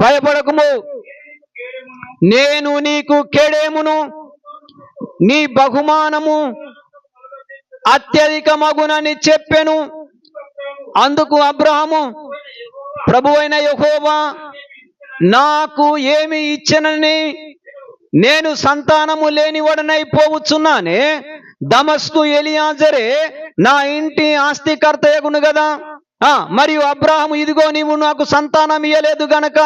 భయపడకుము, నేను నీకు కేడేమును, నీ బహుమానము అత్యధికమగునని చెప్పెను. అందుకు అబ్రహాము, ప్రభువైన యెహోవా నాకు ఏమి ఇచ్చెనని నేను సంతానము లేనివాడనై పోవచ్చున్నానే. దమస్కు ఎలియాజరే నా ఇంటి ఆస్తికర్తయగును కదా. మరియు అబ్రాహాము, ఇదిగో నీవు నాకు సంతానం ఇయ్యలేదు గనక.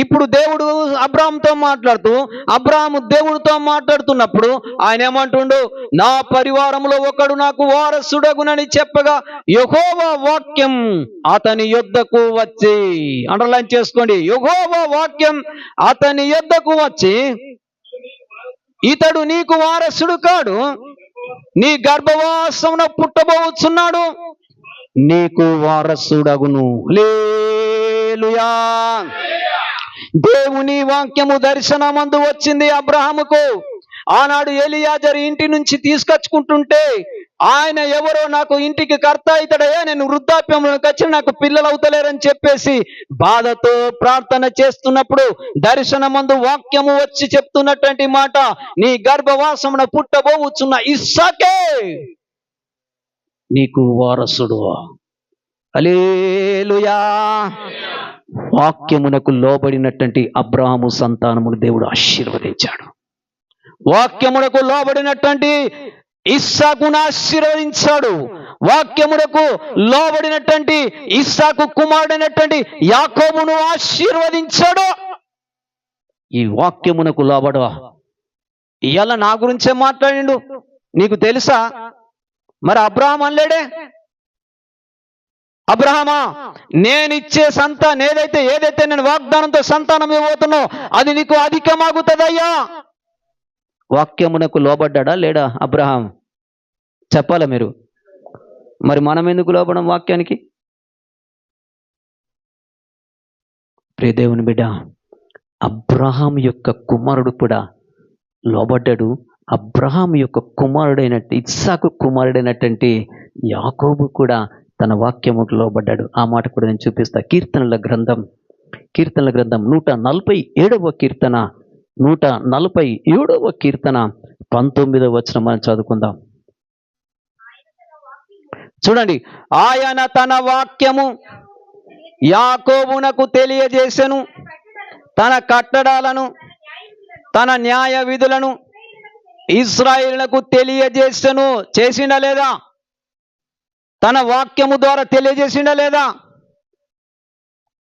ఇప్పుడు దేవుడు అబ్రాహాముతో మాట్లాడుతూ, అబ్రాహాము దేవుడితో మాట్లాడుతున్నప్పుడు ఆయన ఏమంటుండు, నా పరివారంలో ఒకడు నాకు వారసుడగునని చెప్పగా యెహోవా వాక్యం అతని యొద్దకు వచ్చి, అండర్లైన్ చేసుకోండి, యెహోవా వాక్యం అతని యొద్దకు వచ్చి, ఇతడు నీకు వారసుడు కాడు, నీ గర్భవాసమున పుట్టబోచున్నాడు, నీకు వారసుడగును. హల్లెలూయా. దేవుని వాక్యము దర్శనమందు వచ్చింది అబ్రహాముకు. ఆనాడు ఎలియాజరు ఇంటి నుంచి తీసుకొచ్చుకుంటుంటే ఆయన ఎవరో నాకు ఇంటికి కర్త అవుతాడయ్యా, నేను వృద్ధాప్యంలోకి వచ్చి నాకు పిల్లలు అవుతలేరని చెప్పేసి బాధతో ప్రార్థన చేస్తున్నప్పుడు దర్శనమందు వాక్యము వచ్చి చెప్తున్నటువంటి మాట, నీ గర్భవాసమున పుట్టబోచున్న ఇస్సాకే నీకు వారసుడు. హల్లెలూయా. వాక్యమునకు లోబడినటువంటి అబ్రహాము సంతానమును దేవుడు ఆశీర్వదించాడు. వాక్యమునకు లోబడినటువంటి ఇస్సాకును ఆశీర్వదించాడు. వాక్యమునకు లోబడినటువంటి ఇస్సాకు కుమారుడైనటువంటి యాకోబును ఆశీర్వదించాడు. ఈ వాక్యమునకు లోబడ ఇవాళ నా గురించే మాట్లాడిండు. నీకు తెలుసా? మరి అబ్రహాం అనలేడే, అబ్రహామా నేనిచ్చే ఏదైతే నేను వాగ్దానంతో సంతానం ఇవ్వబోతున్నో అది నీకు అధికమాగుతుందయ్యా. వాక్యమునకు లోబడ్డా లేడా అబ్రహాం? చెప్పాలా మీరు? మరి మనం ఎందుకు లోబడం వాక్యానికి? ప్రియ దేవుని బిడ్డ, అబ్రహాం యొక్క కుమారుడు కూడా లోబడ్డాడు. అబ్రహాం యొక్క ఇస్సాకు కుమారుడైనటువంటి యాకోబు కూడా తన వాక్యముకు లోబడ్డాడు. ఆ మాట కూడా నేను చూపిస్తా. కీర్తనల గ్రంథం 147వ కీర్తన 147వ కీర్తన 19వ వచనం మనం చదువుకుందాం. చూడండి, ఆయన తన వాక్యము యాకోబునకు తెలియజేసెను, తన కట్టడాలను తన న్యాయ విధులను ఇశ్రాయేలునకు తెలియజేసెను. చేసిండా లేదా? తన వాక్యము ద్వారా తెలియజేసిండా లేదా?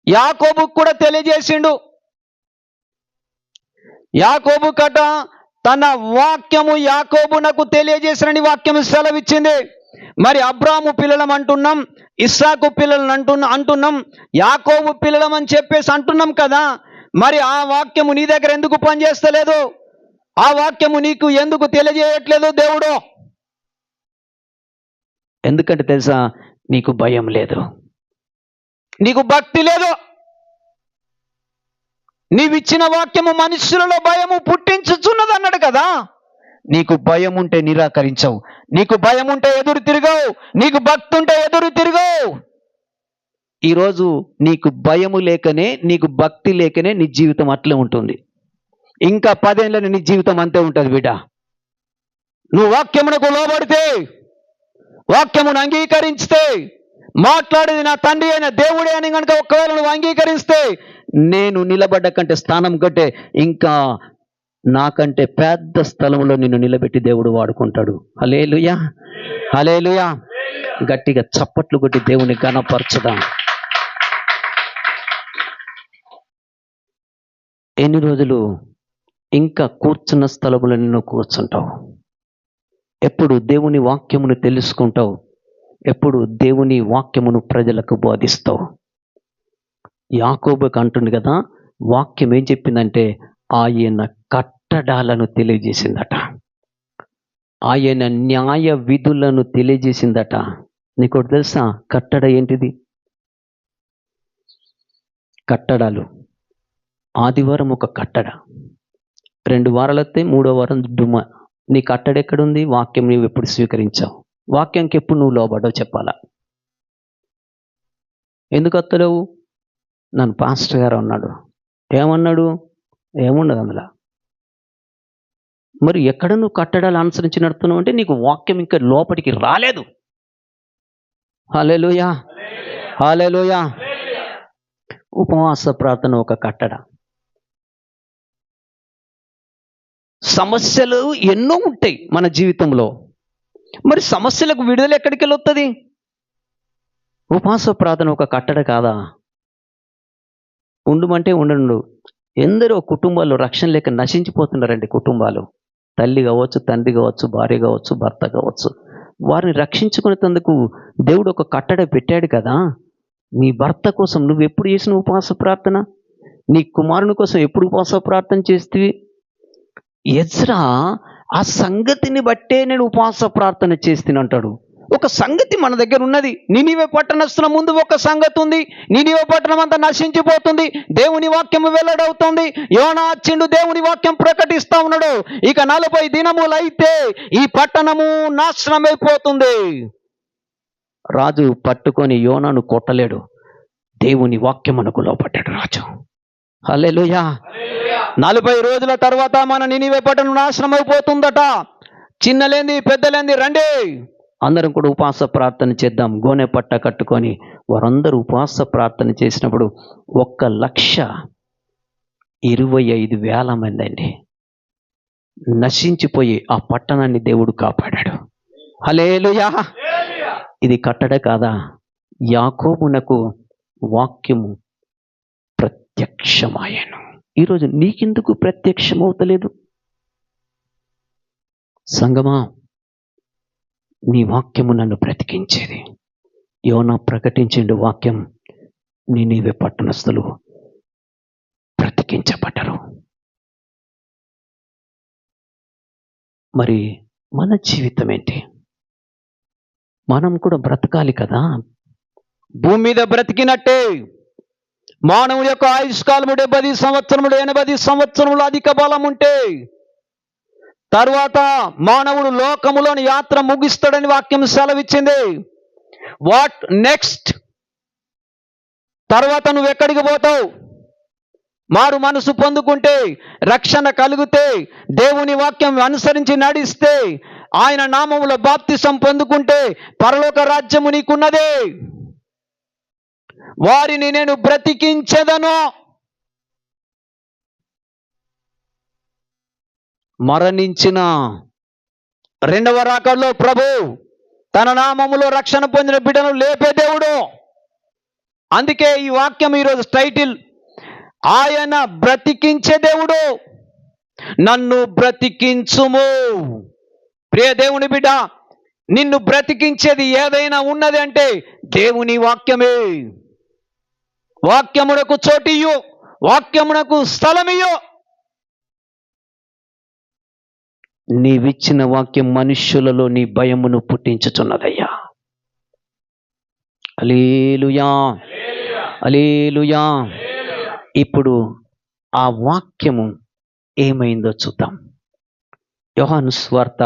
యాకోబుకు కూడా తెలియజేసిండు. యాకోబు కట తన వాక్యము యాకోబునకు తెలియజేసినని వాక్యము సెలవిచ్చింది. మరి అబ్రాము పిల్లలం అంటున్నాం, ఇస్సాకు పిల్లలను అంటున్నాం, యాకోబు పిల్లలం అని చెప్పేసి అంటున్నాం కదా. మరి ఆ వాక్యము నీ దగ్గర ఎందుకు పనిచేస్తలేదు? ఆ వాక్యము నీకు ఎందుకు తెలియజేయట్లేదు దేవుడు? ఎందుకంటే తెలుసా, నీకు భయం లేదు, నీకు భక్తి లేదు. నీవిచ్చిన వాక్యము మనుషులలో భయము పుట్టించుచున్నది అన్నాడు కదా. నీకు భయం ఉంటే నిరాకరించవు, నీకు భయం ఉంటే ఎదురు తిరగవు, నీకు భక్తి ఉంటే ఎదురు తిరగవు. ఈరోజు నీకు భయము లేకనే, నీకు భక్తి లేకనే నీ జీవితం అట్లే ఉంటుంది. ఇంకా 10 ఏళ్ళని నీ జీవితం అంతే ఉంటుంది బిడ్డ. నువ్వు వాక్యమునకు లోబడితే, వాక్యమును అంగీకరిస్తే, మాట్లాడేది నా తండ్రి అయిన దేవుడే అని కనుక ఒకవేళ నువ్వు అంగీకరిస్తే, నేను నిలబడ్డ కంటే స్థానం కంటే ఇంకా నాకంటే పెద్ద స్థలంలో నిన్ను నిలబెట్టి దేవుడు వాడుకుంటాడు. హల్లెలూయా, హల్లెలూయా. గట్టిగా చప్పట్లు కొట్టి దేవుని ఘనపరచుదాం. ఎన్ని రోజులు ఇంకా కూర్చున్న స్థలములో నిన్ను కూర్చుంటావు? ఎప్పుడు దేవుని వాక్యమును తెలుసుకుంటావు? ఎప్పుడు దేవుని వాక్యమును ప్రజలకు బోధిస్తావు? యాకోబుకు అంటుంది కదా, వాక్యం ఏం చెప్పిందంటే ఆయన కట్టడాలను తెలియజేసిందట, ఆయన న్యాయ విధులను తెలియజేసిందట. నీకు తెలుసా కట్టడ ఏంటిది? కట్టడాలు. ఆదివారం ఒక కట్టడ, 2 వారాలు వస్తే 3వ వారం డుమ్మ. నీ కట్టడ ఎక్కడుంది? వాక్యం నువ్వు ఎప్పుడు స్వీకరించావు? వాక్యానికి ఎప్పుడు నువ్వు లోబడ్డావు చెప్పాలా? ఎందుకు వస్తలేవు? నన్ను పాస్టర్ గారు అన్నాడు. ఏమన్నాడు? ఏముండదు అందులో. మరి ఎక్కడ నువ్వు కట్టడాలు అనుసరించి నడుతున్నావు అంటే నీకు వాక్యం ఇంకా లోపలికి రాలేదు. హల్లెలూయా, హల్లెలూయా. ఉపవాస ప్రార్థన ఒక కట్టడ. సమస్యలు ఎన్నో ఉంటాయి మన జీవితంలో. మరి సమస్యలకు విడుదల ఎక్కడికి వెళ్ళొస్తుంది? ఉపవాస ప్రార్థన ఒక కట్టడ కాదా? ఉండమంటే ఉండడు. ఎందరో కుటుంబాలు రక్షణ లేక నశించిపోతున్నారండి. కుటుంబాలు, తల్లి కావచ్చు, తండ్రి కావచ్చు, భార్య కావచ్చు, భర్త కావచ్చు, వారిని రక్షించుకునేందుకు దేవుడు ఒక కట్టడ పెట్టాడు కదా. నీ భర్త కోసం నువ్వు ఎప్పుడు చేసిన ఉపవాస ప్రార్థన? నీ కుమారుని కోసం ఎప్పుడు ఉపవాస ప్రార్థన చేస్తే? ఎజ్రా ఆ సంగతిని బట్టే నేను ఉపవాస ప్రార్థన చేస్తానంటాడు. ఒక సంగతి మన దగ్గర ఉన్నది. నినివే పట్టణస్తుల ముందు ఒక సంగతి ఉంది. నినివే పట్టణం అంతా నశించిపోతుంది. దేవుని వాక్యం వెల్లడవుతుంది. యోనా వచ్చిండు, దేవుని వాక్యం ప్రకటిస్తా ఉన్నాడు. ఇక 40 దినములు అయితే ఈ పట్టణము నాశనమైపోతుంది. రాజు పట్టుకొని యోనాను కొట్టలేడు. దేవుని వాక్యమునకు లోపడ్డాడు రాజు. హల్లెలూయా. 40 రోజుల తర్వాత మన నినివే పట్టణం నాశనం అయిపోతుందట. చిన్నలేంది పెద్దలేంది రండి, అందరం కూడా ఉపవాస ప్రార్థన చేద్దాం. గోనె పట్ట కట్టుకొని వారందరూ ఉపవాస ప్రార్థన చేసినప్పుడు 1,25,000 మంది అండి నశించిపోయి ఆ పట్టణాన్ని దేవుడు కాపాడాడు. హల్లెలూయా. ఇది కట్టడ కాదా? యాకోబునకు వాక్యము ప్రత్యక్షమాయను. ఈరోజు నీకెందుకు ప్రత్యక్షమవుతలేదు? సంగమా, నీ వాక్యము నన్ను బ్రతికించేది. యోనా ప్రకటించిండు వాక్యం. నినివే పట్టణస్థులు బ్రతికించబడ్డరు. మరి మన జీవితం ఏంటి? మనం కూడా బ్రతకాలి కదా. భూమి మీద బ్రతికినట్టే మానవుడి యొక్క ఆయుష్కాలము 70 సంవత్సరములు, 80 సంవత్సరములు అధిక బలం ఉంటే తర్వాత మానవుడు లోకములోని యాత్ర ముగిస్తాడని వాక్యం సెలవిచ్చింది. What next? తర్వాత నువ్వు ఎక్కడికి పోతావు? మారు మనసు పొందుకుంటే, రక్షణ కలిగితే, దేవుని వాక్యం అనుసరించి నడిస్తే, ఆయన నామములో బాప్తిసం పొందుకుంటే పరలోక రాజ్యము నీకున్నదే. వారిని నేను బ్రతికించెదను. మరణించిన రెండవ రాకడలో ప్రభు తన నామములో రక్షణ పొందిన బిడ్డను లేపే దేవుడు. అందుకే ఈ వాక్యం ఈరోజు టైటిల్, ఆయన బ్రతికించే దేవుడు. నన్ను బ్రతికించుము. ప్రియ దేవుని బిడ్డ, నిన్ను బ్రతికించేది ఏదైనా ఉన్నది అంటే దేవుని వాక్యమే. వాక్యమునకు చోటియు, వాక్యమునకు స్థలమియు. నీవిచ్చిన వాక్యం మనుష్యులలో నీ భయమును పుట్టించుచున్నదయ్యా. హల్లెలూయా, హల్లెలూయా. ఇప్పుడు ఆ వాక్యము ఏమైందో చూద్దాం. యోహాను సువార్త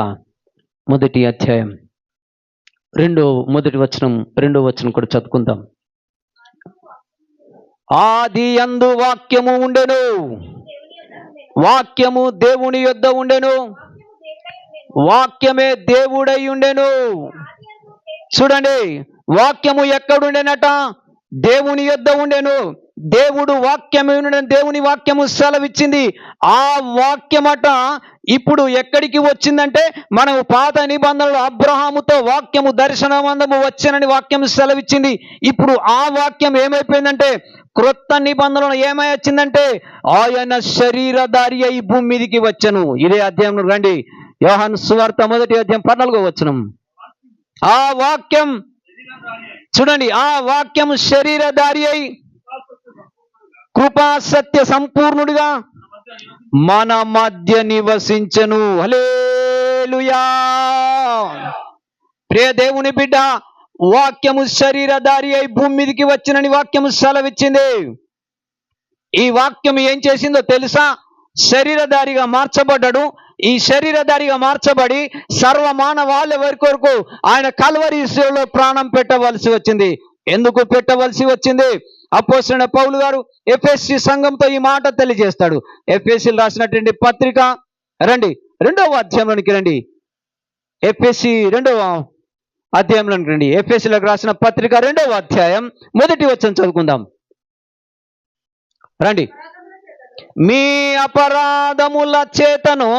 1వ అధ్యాయం 2వ వచనం కూడా చదువుకుందాం. ఆది యందు వాక్యము ఉండెను, వాక్యము దేవుని యొద్ద ఉండెను, వాక్యమే దేవుడై ఉండెను. చూడండి, వాక్యము ఎక్కడుండెనట? దేవుని యొద్ద ఉండెను. దేవుడు వాక్యమే ఉండెను. దేవుని వాక్యము సెలవిచ్చింది. ఆ వాక్యమట ఇప్పుడు ఎక్కడికి వచ్చిందంటే, మనం పాత నిబంధనలు అబ్రహాముతో వాక్యము దర్శనమందము వచ్చానని వాక్యం సెలవిచ్చింది. ఇప్పుడు ఆ వాక్యం ఏమైపోయిందంటే, క్రొత్త నిబంధనలు ఏమై వచ్చిందంటే, ఆయన శరీరధారి అయి భూమి మీదికి వచ్చను. ఇదే అధ్యాయం రండి, యోహాను సువార్త 1వ అధ్యాయం 14వ వచనం. ఆ వాక్యం చూడండి, ఆ వాక్యం శరీరధారి అయి కృపా సత్య సంపూర్ణుడిగా మన మధ్య నివసించెను. హల్లెలూయా. ప్రియ దేవుని బిడ్డ, వాక్యము శరీరధారి అయి భూమి మీదికి వచ్చినని వాక్యము సెలవిచ్చింది. ఈ వాక్యం ఏం చేసిందో తెలుసా? శరీరధారిగా మార్చబడ్డాడు. ఈ శరీరధారిగా మార్చబడి సర్వ మానవాళ్ళ కొరకు ఆయన కల్వరి శిలువలో ప్రాణం పెట్టవలసి వచ్చింది. ఎందుకు పెట్టవలసి వచ్చింది? అపోస్తలుడైన పౌలు గారు ఎఫెసీ సంఘంతో ఈ మాట తెలియజేస్తాడు. ఎఫెసీలు రాసినటువంటి పత్రిక రండి రెండవ అధ్యాయంలోనికి రండి. ఎఫెసీ 2వ అధ్యాయంలోనికి రండి. ఎఫెసీలకు రాసిన పత్రిక 2వ అధ్యాయం 1వ వచనం చదువుకుందాం. రండి. మీ అపరాధముల చేతను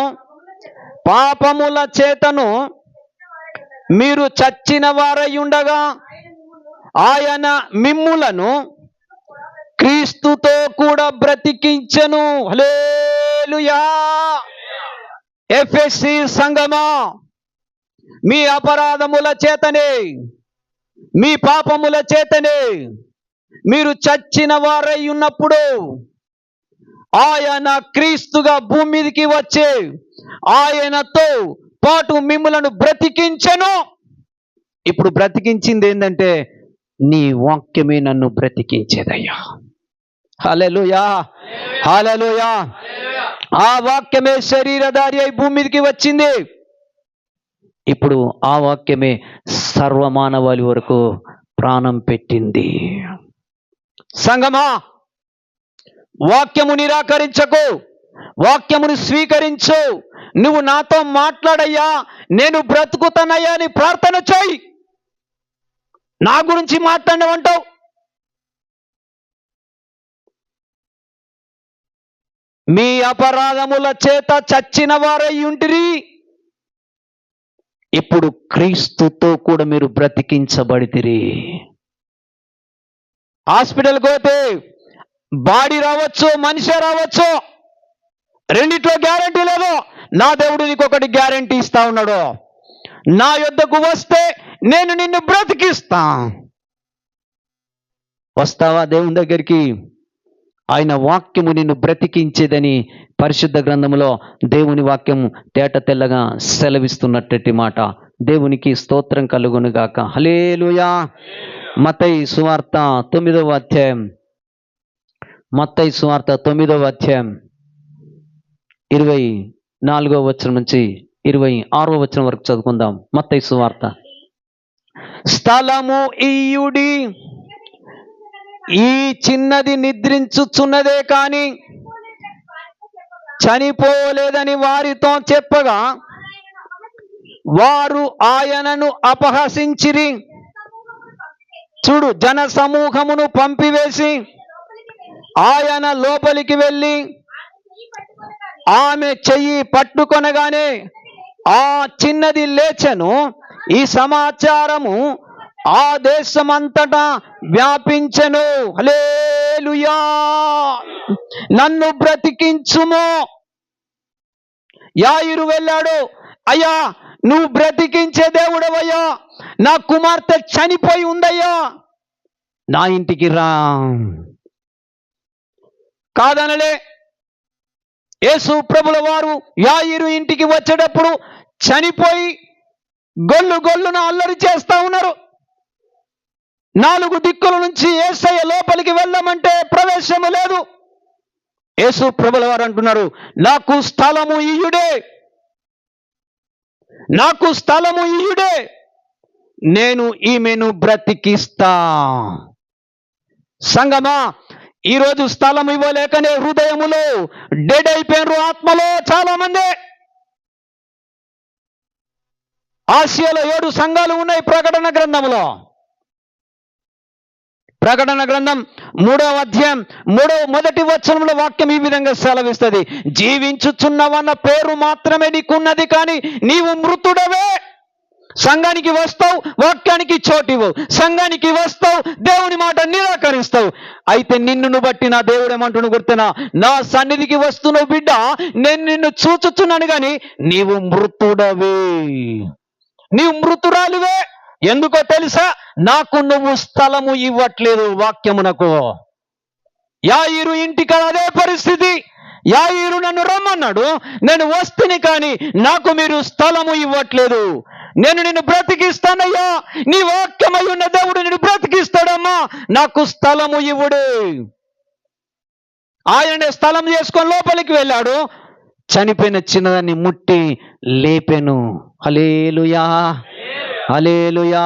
పాపముల చేతను మీరు చచ్చిన వారై ఉండగా ఆయన మిమ్ములను క్రీస్తుతో కూడా బ్రతికించెను. హల్లెలూయా. ఎఫెసీ సంఘమా, మీ అపరాధముల చేతనే మీ పాపముల చేతనే మీరు చచ్చిన వారై ఉన్నప్పుడు ఆయన క్రీస్తుగా భూమి మీదకి వచ్చే ఆయనతో పాటు మిమ్ములను బ్రతికించెను. ఇప్పుడు బ్రతికించింది ఏంటంటే నీ వాక్యమే నన్ను బ్రతికించేదయ్యా. హల్లెలూయా, హల్లెలూయా. ఆ వాక్యమే శరీరధారి అయి భూమి మీదకి వచ్చింది. ఇప్పుడు ఆ వాక్యమే సర్వమానవాళి వరకు ప్రాణం పెట్టింది. సంగమా, వాక్యము నిరాకరించకు, వాక్యమును స్వీకరించు. నువ్వు నాతో మాట్లాడయ్యా, నేను బ్రతుకుతానయ్యా అని ప్రార్థన చేయి. నా గురించి మాట్లాడమంటావు. మీ అపరాధముల చేత చచ్చిన వారై ఉంటిరి, ఇప్పుడు క్రీస్తుతో కూడా మీరు బ్రతికించబడితిరి. హాస్పిటల్కి పోతే బాడీ రావచ్చు, మనిషి రావచ్చు, రెండిట్లో గ్యారంటీ లేదు. నా దేవుడు నీకు ఒకటి గ్యారంటీ ఇస్తా ఉన్నాడు. నా యొద్దకు వస్తే నేను నిన్ను బ్రతికిస్తా. వస్తావా దేవుని దగ్గరికి? ఆయన వాక్యము నిన్ను బ్రతికించేదని పరిశుద్ధ గ్రంథములో దేవుని వాక్యం తేట తెల్లగా సెలవిస్తున్నట్టి మాట. దేవునికి స్తోత్రం కలుగును గాక. హల్లెలూయా. మత్తయి సువార్త 9వ అధ్యాయం, మత్తయి సువార్త 9వ అధ్యాయం 24వ వచనం నుంచి 26వ వచనం వరకు చదువుకుందాం. మత్తయి సువార్త. స్థలము ఇయ్యుడి, ఈ చిన్నది నిద్రించుచున్నదే కాని చనిపోలేదని వారితో చెప్పగా వారు ఆయనను అపహసించిరి. చూడు, జన సమూహమును పంపివేసి ఆయన లోపలికి వెళ్ళి ఆమె చెయ్యి పట్టుకొనగానే ఆ చిన్నది లేచెను. ఈ సమాచారము ఆ దేశమంతటా వ్యాపించెను. హల్లెలూయా. నన్ను బ్రతికించుము. యాయిరు వెళ్ళాడు, అయ్యా నువ్వు బ్రతికించే దేవుడవయ్యా, నా కుమార్తె చనిపోయి ఉందయ్యా, నా ఇంటికి రా. కాదనలే. యేసు ప్రభుల వారు యాయిరు ఇంటికి వచ్చేటప్పుడు చనిపోయి గొల్లు గొల్లున అల్లరి చేస్తా ఉన్నారు. 4 దిక్కుల నుంచి యేసయ్య లోపలికి వెళ్ళమంటే ప్రవేశము లేదు. యేసు ప్రభుల వారు అంటున్నారు, నాకు స్థలము ఇయ్యుడే, నాకు స్థలము ఇయ్యుడే, నేను ఈమెను బ్రతికిస్తా. సంగమా, ఈరోజు స్థలం ఇవ్వలేకనే హృదయములో డెడ్ అయిపోయినారు. ఆత్మలో చాలా మంది. ఆసియాలో 7 సంఘాలు ఉన్నాయి. ప్రకటన గ్రంథంలో, ప్రకటన గ్రంథం 3వ అధ్యాయం 1వ వచనంలో వాక్యం ఈ విధంగా సెలవిస్తుంది, జీవించుచున్నవన్న పేరు మాత్రమే నీకున్నది, కానీ నీవు మృతుడవే. సంఘానికి వస్తావు, వాక్యానికి చోటివు. సంఘానికి వస్తావు, దేవుని మాట నిరాకరిస్తావు. అయితే నిన్ను బట్టి నా దేవుడు ఏమంటున్నా గుర్తున్నా, నా సన్నిధికి వస్తున్నావు బిడ్డ, నేను నిన్ను చూచుచున్నాను, కానీ నీవు మృతుడవే, నీవు మృతురాలువే. ఎందుకో తెలుసా? నాకు నువ్వు స్థలము ఇవ్వట్లేదు వాక్యమునకు. యాయిరు ఇంటికి అదే పరిస్థితి. యాయిరు నన్ను రమ్మన్నాడు, నేను వస్తుని, కానీ నాకు మీరు స్థలము ఇవ్వట్లేదు. నేను నిన్ను బ్రతికిస్తానయ్యా, నీ వాక్యమై ఉన్న దేవుడు నిన్ను బ్రతికిస్తాడమ్మా, నాకు స్థలము ఇవ్వుడు. ఆయనే స్థలం చేసుకొని లోపలికి వెళ్ళాడు. చనిపోయిన చిన్నదాన్ని ముట్టి లేపెను. హల్లెలూయా, హల్లెలూయా.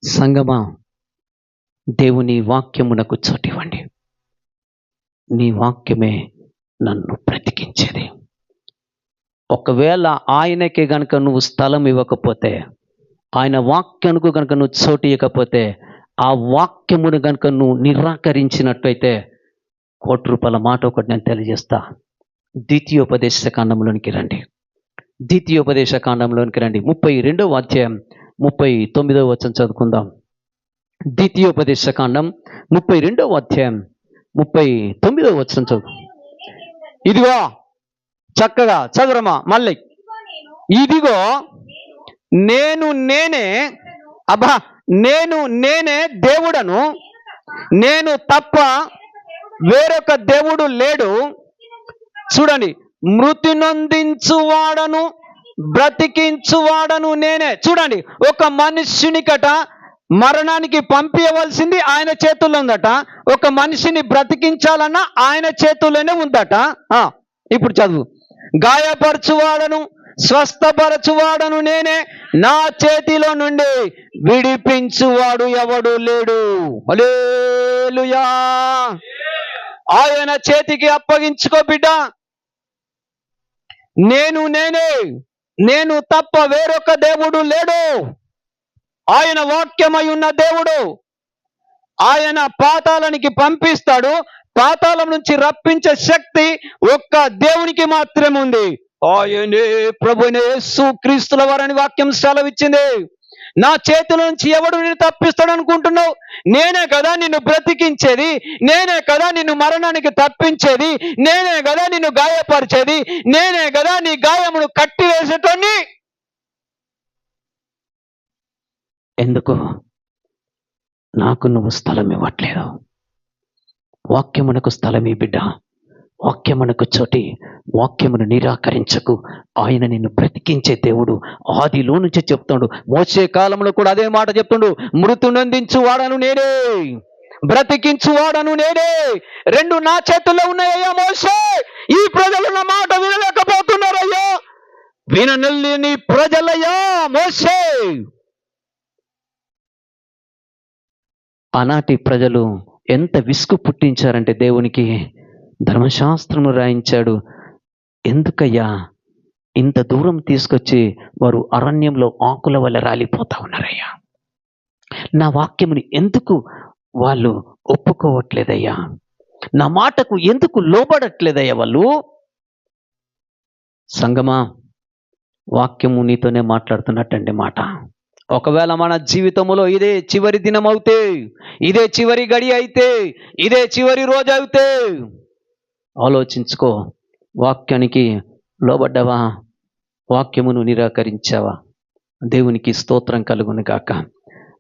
సంగమా, దేవుని వాక్యమునకు చోటివ్వండి. నీ వాక్యమే నన్ను బ్రతికించేది. ఒకవేళ ఆయనకి గనుక నువ్వు స్థలం ఇవ్వకపోతే, ఆయన వాక్యానికి గనుక నువ్వు చోటు ఇవ్వకపోతే, ఆ వాక్యమును గనుక నువ్వు నిరాకరించినట్టయితే, ₹1,00,00,000 మాట ఒకటి నేను తెలియజేస్తా. ద్వితీయోపదేశ కాండంలోనికి రండి. ద్వితీయోపదేశ కాండంలోనికి రండి. 32వ అధ్యాయం 39వ వచనం చదువుకుందాం. ద్వితీయోపదేశ కాండం 32వ అధ్యాయం 39వ వచనం చదువు. ఇదిగో చక్కగా చదురమా మళ్ళీ. ఇదిగో నేనే దేవుడను, నేను తప్ప వేరొక దేవుడు లేడు. చూడండి, మృతి నొందించువాడను బ్రతికించువాడను నేనే. చూడండి, ఒక మనుష్యునికట మరణానికి పంపించవలసింది ఆయన చేతుల్లో ఉందట, ఒక మనిషిని బ్రతికించాలన్నా ఆయన చేతుల్లోనే ఉందట. ఇప్పుడు చదువు. గాయపరచువాడను స్వస్థపరచువాడను నేనే, నా చేతిలో నుండి విడిపించువాడు ఎవడు లేడు. హల్లెలూయా. ఆయన చేతికి అప్పగించుకో బిడ్డ. నేను తప్ప వేరొక దేవుడు లేడు. ఆయన వాక్యమై ఉన్న దేవుడు. ఆయన పాతాళానికి పంపిస్తాడు. పాతాళం నుంచి రప్పించే శక్తి ఒక్క దేవునికి మాత్రమే ఉంది. ఆయనే ప్రభువైన యేసుక్రీస్తుల వారని వాక్యం సెలవిచ్చింది. నా చేతుల నుంచి ఎవడు నిన్ను తప్పిస్తాడు అనుకుంటున్నావు? నేనే కదా నిన్ను బ్రతికించేది, నేనే కదా నిన్ను మరణానికి తప్పించేది, నేనే కదా నిన్ను గాయపరిచేది, నేనే కదా నీ గాయమును కట్టివేసేటోని. ఎందుకు నాకు నువ్వు స్థలం ఇవ్వట్లేదు? వాక్యమునకు స్థలమీ బిడ్డ. వాక్యమునకు చోటి. వాక్యమును నిరాకరించకు. ఆయన నిన్ను బ్రతికించే దేవుడు. ఆదిలో నుంచి చెప్తాడు. మోసే కాలంలో కూడా అదే మాట చెప్తుండు. మృతి నొందించు వాడను నేనే, బ్రతికించు వాడను నేనే. రెండు నా చేతుల్లో ఉన్నాయ్యా మోసే. ఈ ప్రజలు నా మాట వినలేకపోతున్నారయ్యా. వినని ప్రజలయ్యా మోసే. ఆనాటి ప్రజలు ఎంత విసుగు పుట్టించారంటే దేవునికి ధర్మశాస్త్రము రాయించాడు. ఎందుకయ్యా ఇంత దూరం తీసుకొచ్చి వారు అరణ్యంలో ఆకుల వల్ల రాలిపోతా ఉన్నారయ్యా? నా వాక్యముని ఎందుకు వాళ్ళు ఒప్పుకోవట్లేదయ్యా? నా మాటకు ఎందుకు లోబడట్లేదయ్యా వాళ్ళు? సంగమా, వాక్యము నీతోనే మాట్లాడుతున్నట్టండి మాట. ఒకవేళ మన జీవితంలో ఇదే చివరి దినం అవుతే, ఇదే చివరి గడి అయితే, ఇదే చివరి రోజు అయితే ఆలోచించుకో. వాక్యానికి లోబడ్డావా? వాక్యమును నిరాకరించావా? దేవునికి స్తోత్రం కలుగును గాక.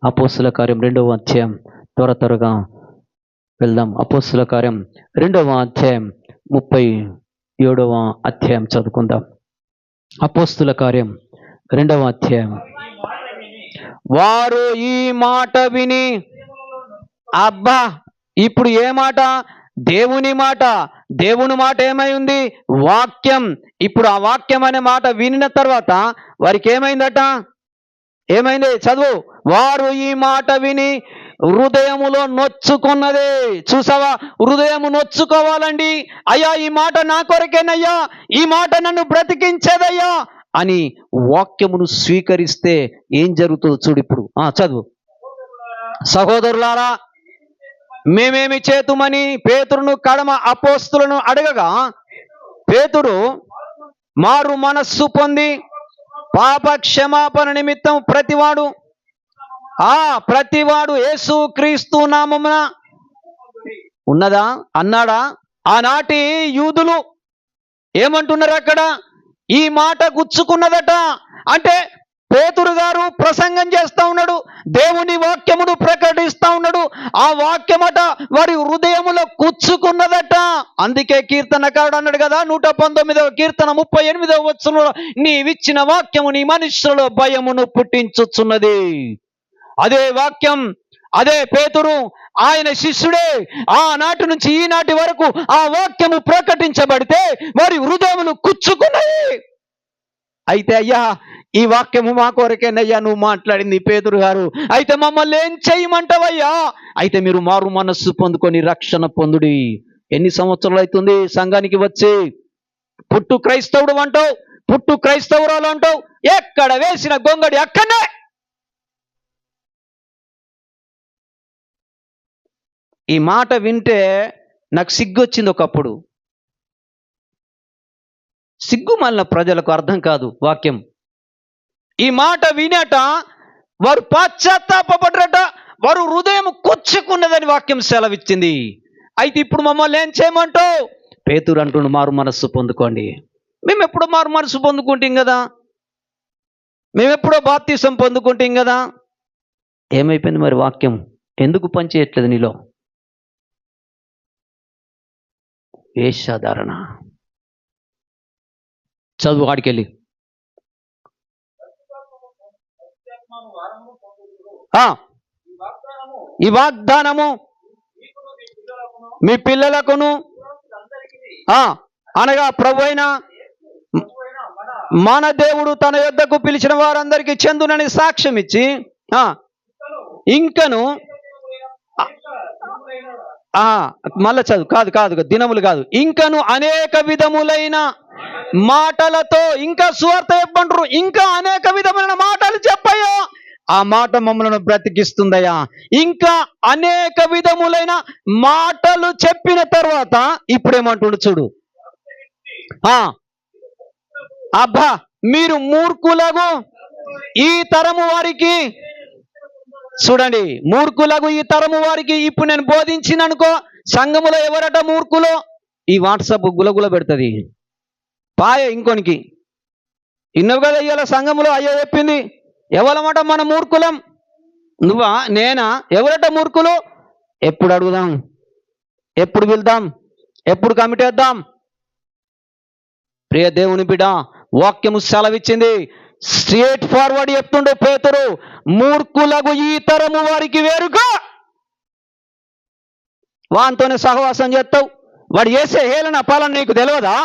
అపోస్తుల కార్యం 2వ అధ్యాయం త్వరగా వెళ్దాం. అపోస్తుల కార్యం 2వ అధ్యాయం 37వ అధ్యాయం చదువుకుందాం. అపోస్తుల కార్యం 2వ అధ్యాయం. వారు ఈ మాట విని, అబ్బా, ఇప్పుడు ఏ మాట? దేవుని మాట. దేవుని మాట ఏమై ఉంది? వాక్యం. ఇప్పుడు ఆ వాక్యం అనే మాట వినిన తర్వాత వారికి ఏమైందట? ఏమైంది? చదువు. వారు ఈ మాట విని హృదయములో నొచ్చుకున్నదే. చూసావా? హృదయము నొచ్చుకోవాలండి. అయ్యా, ఈ మాట నా కొరకేనయ్యా, ఈ మాట నన్ను బ్రతికించేదయ్యా అని వాక్యమును స్వీకరిస్తే ఏం జరుగుతుందో చూడు. ఇప్పుడు చదువు. సహోదరులారా, మేమేమి చేతుమని పేతురును కడమ అపోస్తులను అడగగా, పేతురు మారు మనస్సు పొంది పాప క్షమాపణ నిమిత్తం ప్రతివాడు యేసు క్రీస్తు నామమున ఉన్నదా అన్నాడా? ఆనాటి యూదులు ఏమంటున్నారు అక్కడ? ఈ మాట గుచ్చుకున్నదట. అంటే పేతురు గారు ప్రసంగం చేస్తా ఉన్నాడు, దేవుని వాక్యమును ప్రకటిస్తా ఉన్నాడు. ఆ వాక్యమట వారి హృదయములో గుచ్చుకున్నదట. అందుకే కీర్తనకారుడు అన్నాడు కదా, 119వ కీర్తన 38వ వచనంలో, నీవిచ్చిన వాక్యము నీ మనుషులలో భయమును పుట్టించుచున్నది. అదే వాక్యం, అదే పేతురు, ఆయన శిష్యుడే. ఆనాటి నుంచి ఈనాటి వరకు ఆ వాక్యము ప్రకటించబడితే వారి హృదయములు గుచ్చుకున్నాయి. అయితే అయ్యా, ఈ వాక్యము మా కొరకేనయ్యా నువ్వు మాట్లాడింది పేతురు గారు. అయితే మమ్మల్ని ఏం చేయమంటావయ్యా? అయితే మీరు మారు మనస్సు పొందుకొని రక్షణ పొందుడి. ఎన్ని సంవత్సరాలు అవుతుంది సంఘానికి వచ్చి? పుట్టు క్రైస్తవుడు అంటావు, పుట్టు క్రైస్తవురాలు అంటావు, ఎక్కడ వేసిన గొంగడి అక్కడనే. ఈ మాట వింటే నాకు సిగ్గు వచ్చింది ఒకప్పుడు. సిగ్గు మళ్ళీ ప్రజలకు అర్థం కాదు వాక్యం. ఈ మాట వినట వారు పశ్చాత్తాపడ్డట, వారు హృదయం కూర్చుకున్నదని వాక్యం సెలవిచ్చింది. అయితే ఇప్పుడు మమ్మల్ని ఏం చేయమంటావు? పేతురు అంటుండు, మారు మనస్సు పొందుకోండి. మేము ఎప్పుడో మారు మనస్సు పొందుకుంటాం కదా, మేము ఎప్పుడో బాప్తీసం పొందుకుంటాం కదా. ఏమైపోయింది మరి వాక్యం? ఎందుకు పనిచేయట్లేదు నీలో? వేషధారణ. చదువు వాడికెళ్ళి. ఈ వాగ్దానము మీ పిల్లలకును అనగా ప్రభువైన మన దేవుడు తన యొద్దకు పిలిచిన వారందరికీ చెందునని సాక్ష్యం ఇచ్చి, ఇంకను మళ్ళా చదువు, కాదు దినములు కాదు, ఇంకను అనేక విధములైన మాటలతో, ఇంకా సువార్త చెప్పంటారు, ఇంకా అనేక విధమైన మాటలు చెప్పయ్యా, ఆ మాట మమ్మల్ని బ్రతికిస్తుందయ్యా. ఇంకా అనేక విధములైన మాటలు చెప్పిన తర్వాత ఇప్పుడేమంటుండు చూడు, అబ్బా మీరు మూర్ఖులకు ఈ తరము వారికి, చూడండి, మూర్ఖులకు ఈ తరము వారికి ఇప్పుడు నేను బోధించిన అనుకో, సంఘములో ఎవరట మూర్ఖులు? ఈ వాట్సాప్ గులగుల పెడుతుంది పాయ ఇంకొనికి. ఇన్నవు కదా ఇవాళ సంఘములో అయ్యో చెప్పింది, ఎవరమాట మన మూర్ఖులం? నువ్వా నేనా? ఎవరట మూర్ఖులు? ఎప్పుడు అడుగుదాం, ఎప్పుడు వెళ్దాం, ఎప్పుడు కమిటేద్దాం? ప్రియ దేవుని బిడ్డ, వాక్యము సెలవిచ్చింది, స్ట్రేట్ ఫార్వర్డ్ చెప్తుండే పేతురు, మూర్ఖులకు ఈ తరము వారికి వేరుగా. వానితోనే సహవాసం చేస్తావు, వాడు చేసే హేళన పాలన నీకు తెలియదా?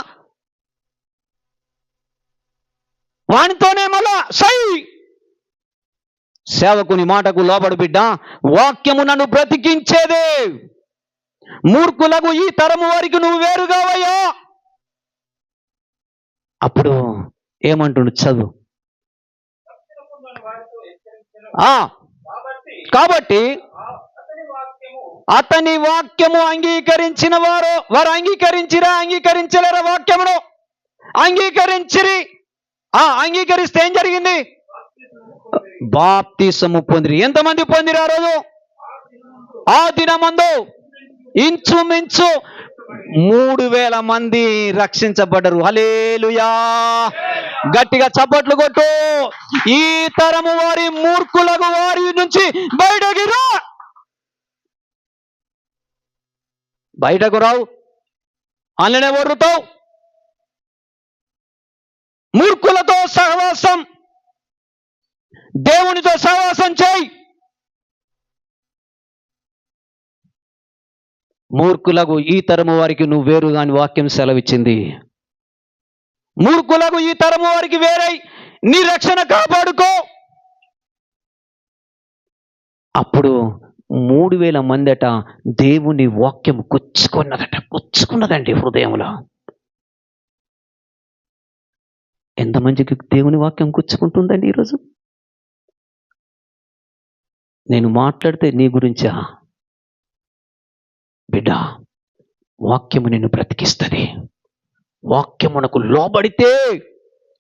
వానితోనే మళ్ళా సై. సేవకుని మాటకు లోబడు బిడ్డ, వాక్యము నన్ను బ్రతికించేదే. మూర్ఖులకు ఈ తరము వారికి నువ్వు వేరుగావయ్యా. అప్పుడు ఏమంటుండు చదువు, కాబట్టి అతని వాక్యము అంగీకరించిన వారు అంగీకరించలేరా? వాక్యమును అంగీకరించిరి. అంగీకరిస్తే ఏం జరిగింది? బాప్తిసము పొందిరి. ఎంతమంది పొందిరు ఆ రోజు? ఆ దినమందు ఇంచుమించు 3000 మంది రక్షించబడ్డరు. హల్లెలూయా, గట్టిగా చప్పట్లు కొట్టు. ఈ తరము వారి మూర్ఖులకు వారి నుంచి బయటకు రావు, అందులోనే వర్రుతావు. మూర్ఖులతో సహవాసం, దేవునితో సహవాసం చేయి. మూర్ఖులకు ఈ తరము వారికి నువ్వు వేరుగా అని వాక్యం సెలవిచ్చింది. మూర్ఖులకు ఈ తరము వారికి వేరై నీ రక్షణ కాపాడుకో. అప్పుడు 3000 మందట దేవుని వాక్యం కూర్చుకున్నదండి హృదయంలో. ఎంతమందికి దేవుని వాక్యం కూర్చుకుంటుందండి ఈరోజు? నేను మాట్లాడితే నీ గురించా? బిడ్డ, వాక్యము నిన్ను బ్రతికిస్తుంది. వాక్యమునకు లోబడితే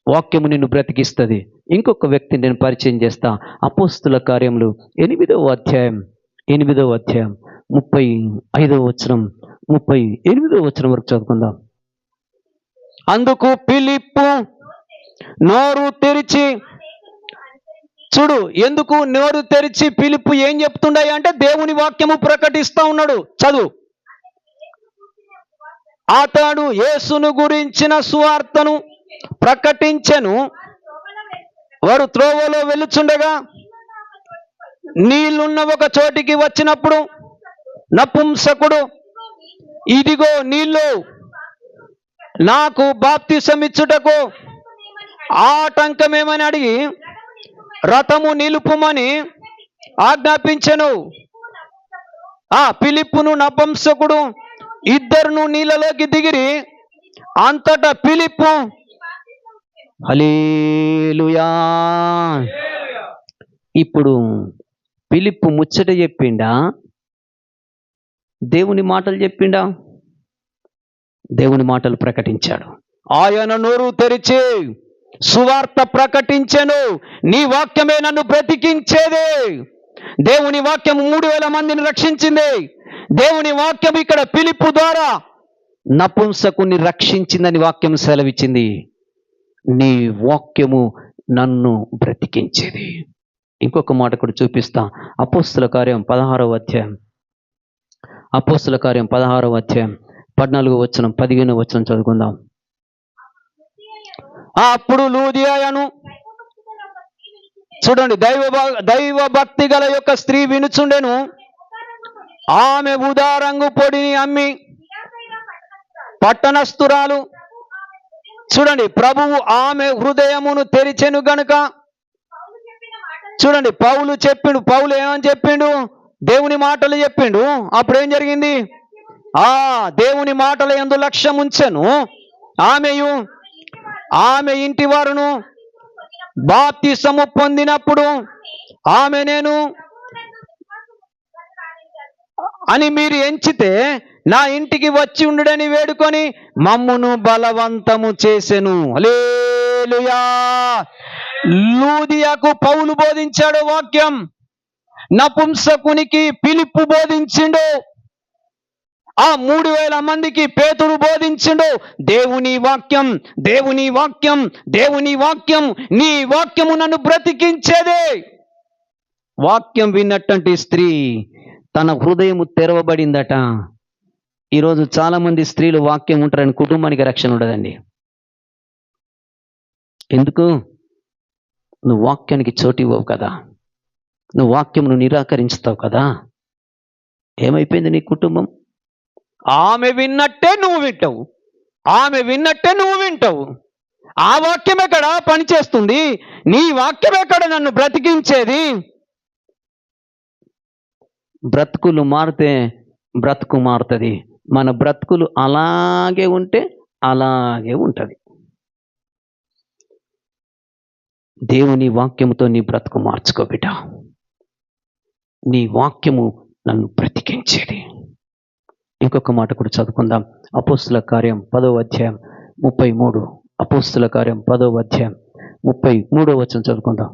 వాక్యము నిన్ను బ్రతికిస్తుంది. ఇంకొక వ్యక్తిని నేను పరిచయం చేస్తా. అపోస్తుల కార్యములు 8వ అధ్యాయం 35వ వచనం 38వ వచనం వరకు చదువుకుందాం. అందుకు ఫిలిప్పు నోరు తెరిచి, చూడు, ఎందుకు నోరు తెరిచి ఫిలిప్పు ఏం చెప్తుండే అంటే దేవుని వాక్యము ప్రకటిస్తా ఉన్నాడు. చదువు. అతడు యేసును గురించిన సువార్తను ప్రకటించెను. వారు త్రోవలో వెళ్ళుచుండగా నీళ్లున్న ఒక చోటికి వచ్చినప్పుడు నపుంసకుడు, ఇదిగో నీళ్లు, నాకు బాప్తిసమిచ్చుటకు ఆటంకమేమని అడిగి రథము నిలుపుమని ఆజ్ఞాపించెను. ఫిలిప్పును నపుంసకుడు ఇద్దరును నీళ్ళలోకి దిగిరి. అంతటా ఫిలిప్పు హల్లెలూయా. ఇప్పుడు ఫిలిప్పు ముచ్చట చెప్పిండా, దేవుని మాటలు చెప్పిండా? దేవుని మాటలు ప్రకటించాడు. ఆయన నోరు తెరిచి సువార్త ప్రకటించెను. నీ వాక్యమే నన్ను బ్రతికించేది. దేవుని వాక్యం 3,000 మందిని రక్షించింది. దేవుని వాక్యం ఇక్కడ ఫిలిప్పు ద్వారా నపుంసకుని రక్షించిందని వాక్యం సెలవిచ్చింది. నీ వాక్యము నన్ను బ్రతికించేది. ఇంకొక మాట కూడా చూపిస్తా. అపోస్తుల కార్యం 16వ అధ్యాయం, అపోస్తుల కార్యం 16వ అధ్యాయం 14వ వచనం 15వ వచనం చదువుకుందాం. అప్పుడు లూదియాను, చూడండి, దైవ భక్తి గల యొక్క స్త్రీ వినుచుండెను. ఆమె ఉదారంగు పొడిని అమ్మి పట్టణస్థురాలు. చూడండి, ప్రభువు ఆమె హృదయమును తెరిచెను గనుక. చూడండి, పౌలు ఏమని చెప్పిండు? దేవుని మాటలు చెప్పిండు. అప్పుడు ఏం జరిగింది? దేవుని మాటల యందు లక్ష్యం ఉంచెను. ఆమె ఇంటి వారును బాప్తిసము పొందినప్పుడు ఆమె నేను అని మీరు ఎంచితే నా ఇంటికి వచ్చి ఉండుడని వేడుకొని మమ్మును బలవంతము చేసెను. హల్లెలూయా. లూదియాకు పౌలు బోధించాడు వాక్యం, నపుంసకునికి ఫిలిప్పు బోధించిండు, ఆ 3,000 మందికి పేతురు బోధించిండు. దేవుని వాక్యం, దేవుని వాక్యం, దేవుని వాక్యం, నీ వాక్యము నన్ను బ్రతికించేదే. వాక్యం విన్నటువంటి స్త్రీ తన హృదయము తెరవబడిందట. ఈరోజు చాలా మంది స్త్రీలు వాక్యం ఉంటారని కుటుంబానికి రక్షణ ఉండదండి. ఎందుకు? నువ్వు వాక్యానికి చోటు ఇవ్వవు కదా, నువ్వు వాక్యమును నిరాకరించుతావు కదా. ఏమైపోయింది నీ కుటుంబం? ఆమె విన్నట్టే నువ్వు వింటావు, ఆమె విన్నట్టే నువ్వు వింటావు. ఆ వాక్యం ఎక్కడ పనిచేస్తుంది? నీ వాక్యం ఎక్కడ నన్ను బ్రతికించేది? బ్రతుకులు మారితే బ్రతుకు మారుతుంది. మన బ్రతుకులు అలాగే ఉంటే అలాగే ఉంటుంది. దేవుని వాక్యముతో నీ బ్రతుకు మార్చుకో బిడ్డ. నీ వాక్యము నన్ను బ్రతికించేది. ఇంకొక మాట కూడా చదువుకుందాం. అపోస్తుల కార్యం 10వ అధ్యాయం 33. అపోస్తుల కార్యం 10వ అధ్యాయం 33వ వచనం చదువుకుందాం.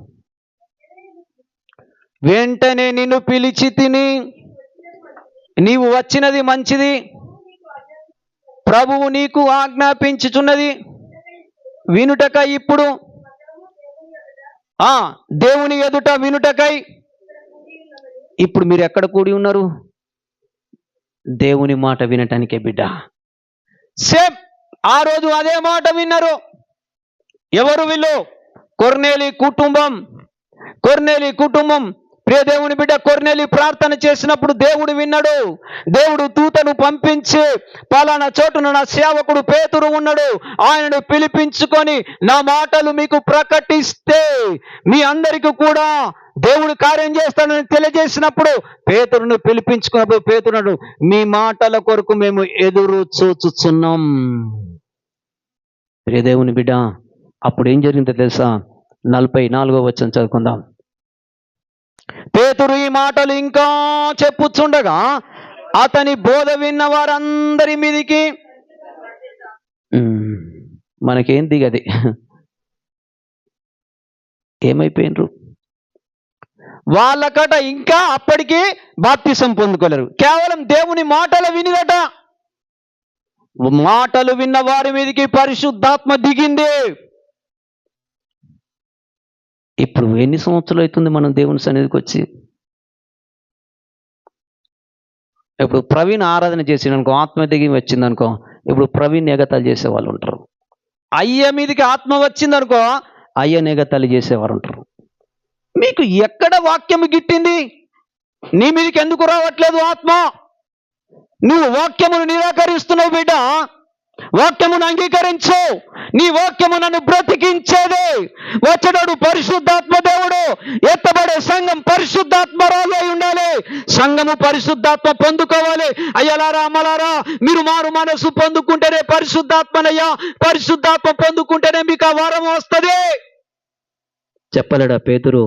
వెంటనే నిన్ను పిలిచి తిని, నీవు వచ్చినది మంచిది, ప్రభువు నీకు ఆజ్ఞాపించుచున్నది వినుటకై. ఇప్పుడు దేవుని ఎదుట వినుటకై. ఇప్పుడు మీరు ఎక్కడ కూడి ఉన్నారు? దేవుని మాట వినటానికే బిడ్డ. సేమ్ ఆ రోజు అదే మాట విన్నారు. ఎవరు వీళ్ళు? కొర్నేలి కుటుంబం. ప్రియ దేవుని బిడ్డ, కొర్నేలి ప్రార్థన చేసినప్పుడు దేవుడు విన్నాడు. దేవుడు దూతను పంపించి, పలానా చోటున నా సేవకుడు పేతురు ఉన్నాడు, ఆయనను పిలిపించుకొని నా మాటలు మీకు ప్రకటిస్తే మీ అందరికీ కూడా దేవుడు కార్యం చేస్తానని తెలియజేసినప్పుడు పేతురును పిలిపించుకున్నప్పుడు పేతురుడు, మీ మాటల కొరకు మేము ఎదురు చూచుచున్నాం. ప్రియ దేవుని బిడ్డ, అప్పుడు ఏం జరిగిందో తెలుసా? 44వ వచనం చదువుకుందాం. పేతురు ఈ మాటలు ఇంకా చెప్పుచుండగా అతని బోధ విన్న వారందరి మీదికి మనకేం దిగది. ఏమైపోయినరు వాళ్ళకట? ఇంకా అప్పటికి బాప్తిసం పొందుకోలేరు. కేవలం దేవుని మాటలు వినిదట. మాటలు విన్న వారి మీదకి పరిశుద్ధాత్మ దిగింది. ఇప్పుడు ఎన్ని సంవత్సరాలు అవుతుంది మనం దేవుని సన్నిధికి వచ్చి? ఇప్పుడు ప్రవీణ్ ఆరాధన చేసిందనుకో, ఆత్మ దిగి వచ్చిందనుకో, ఇప్పుడు ప్రవీణ్ ఎగతాలు చేసేవాళ్ళు ఉంటారు. అయ్య మీదకి ఆత్మ వచ్చిందనుకో, అయ్య ఎగతాళి చేసేవారు ఉంటారు. మీకు ఎక్కడ వాక్యము గిట్టింది? నీ మీదకి ఎందుకు రావట్లేదు ఆత్మ? నువ్వు వాక్యమును నిరాకరిస్తున్నావు బిడ్డ. వాక్యమును అంగీకరించు. నీ వాక్యము నన్ను బ్రతికించేదే. వచ్చేటోడు పరిశుద్ధాత్మ దేవుడు. ఎత్తబడే సంఘం పరిశుద్ధాత్మరాలు అయి ఉండాలి. సంఘము పరిశుద్ధాత్మ పొందుకోవాలి. అయ్యలారా అమ్మలారా, మీరు మారు మనసు పొందుకుంటేనే పరిశుద్ధాత్మనయ్యా, పరిశుద్ధాత్మ పొందుకుంటేనే మీకు ఆ వరం వస్తుంది. చెప్పలేడా పేతురు?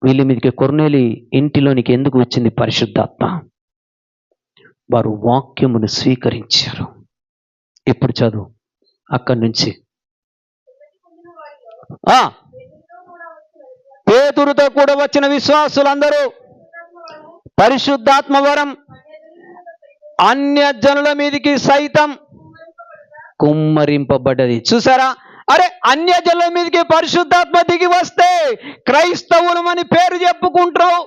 వీళ్ళ మీదకి కొర్నేలి ఇంటిలోనికి ఎందుకు వచ్చింది పరిశుద్ధాత్మ? వారు వాక్యమును స్వీకరించారు. ఇప్పుడు చదువు అక్కడి నుంచి. పేతురుతో కూడా వచ్చిన విశ్వాసులందరూ పరిశుద్ధాత్మ వరం అన్యజనుల మీదకి సైతం కుమ్మరింపబడ్డది. చూసారా? అరే, అన్యజనుల మీదకి పరిశుద్ధాత్మ దిగి వస్తే క్రైస్తవులు అని పేరు చెప్పుకుంటారు,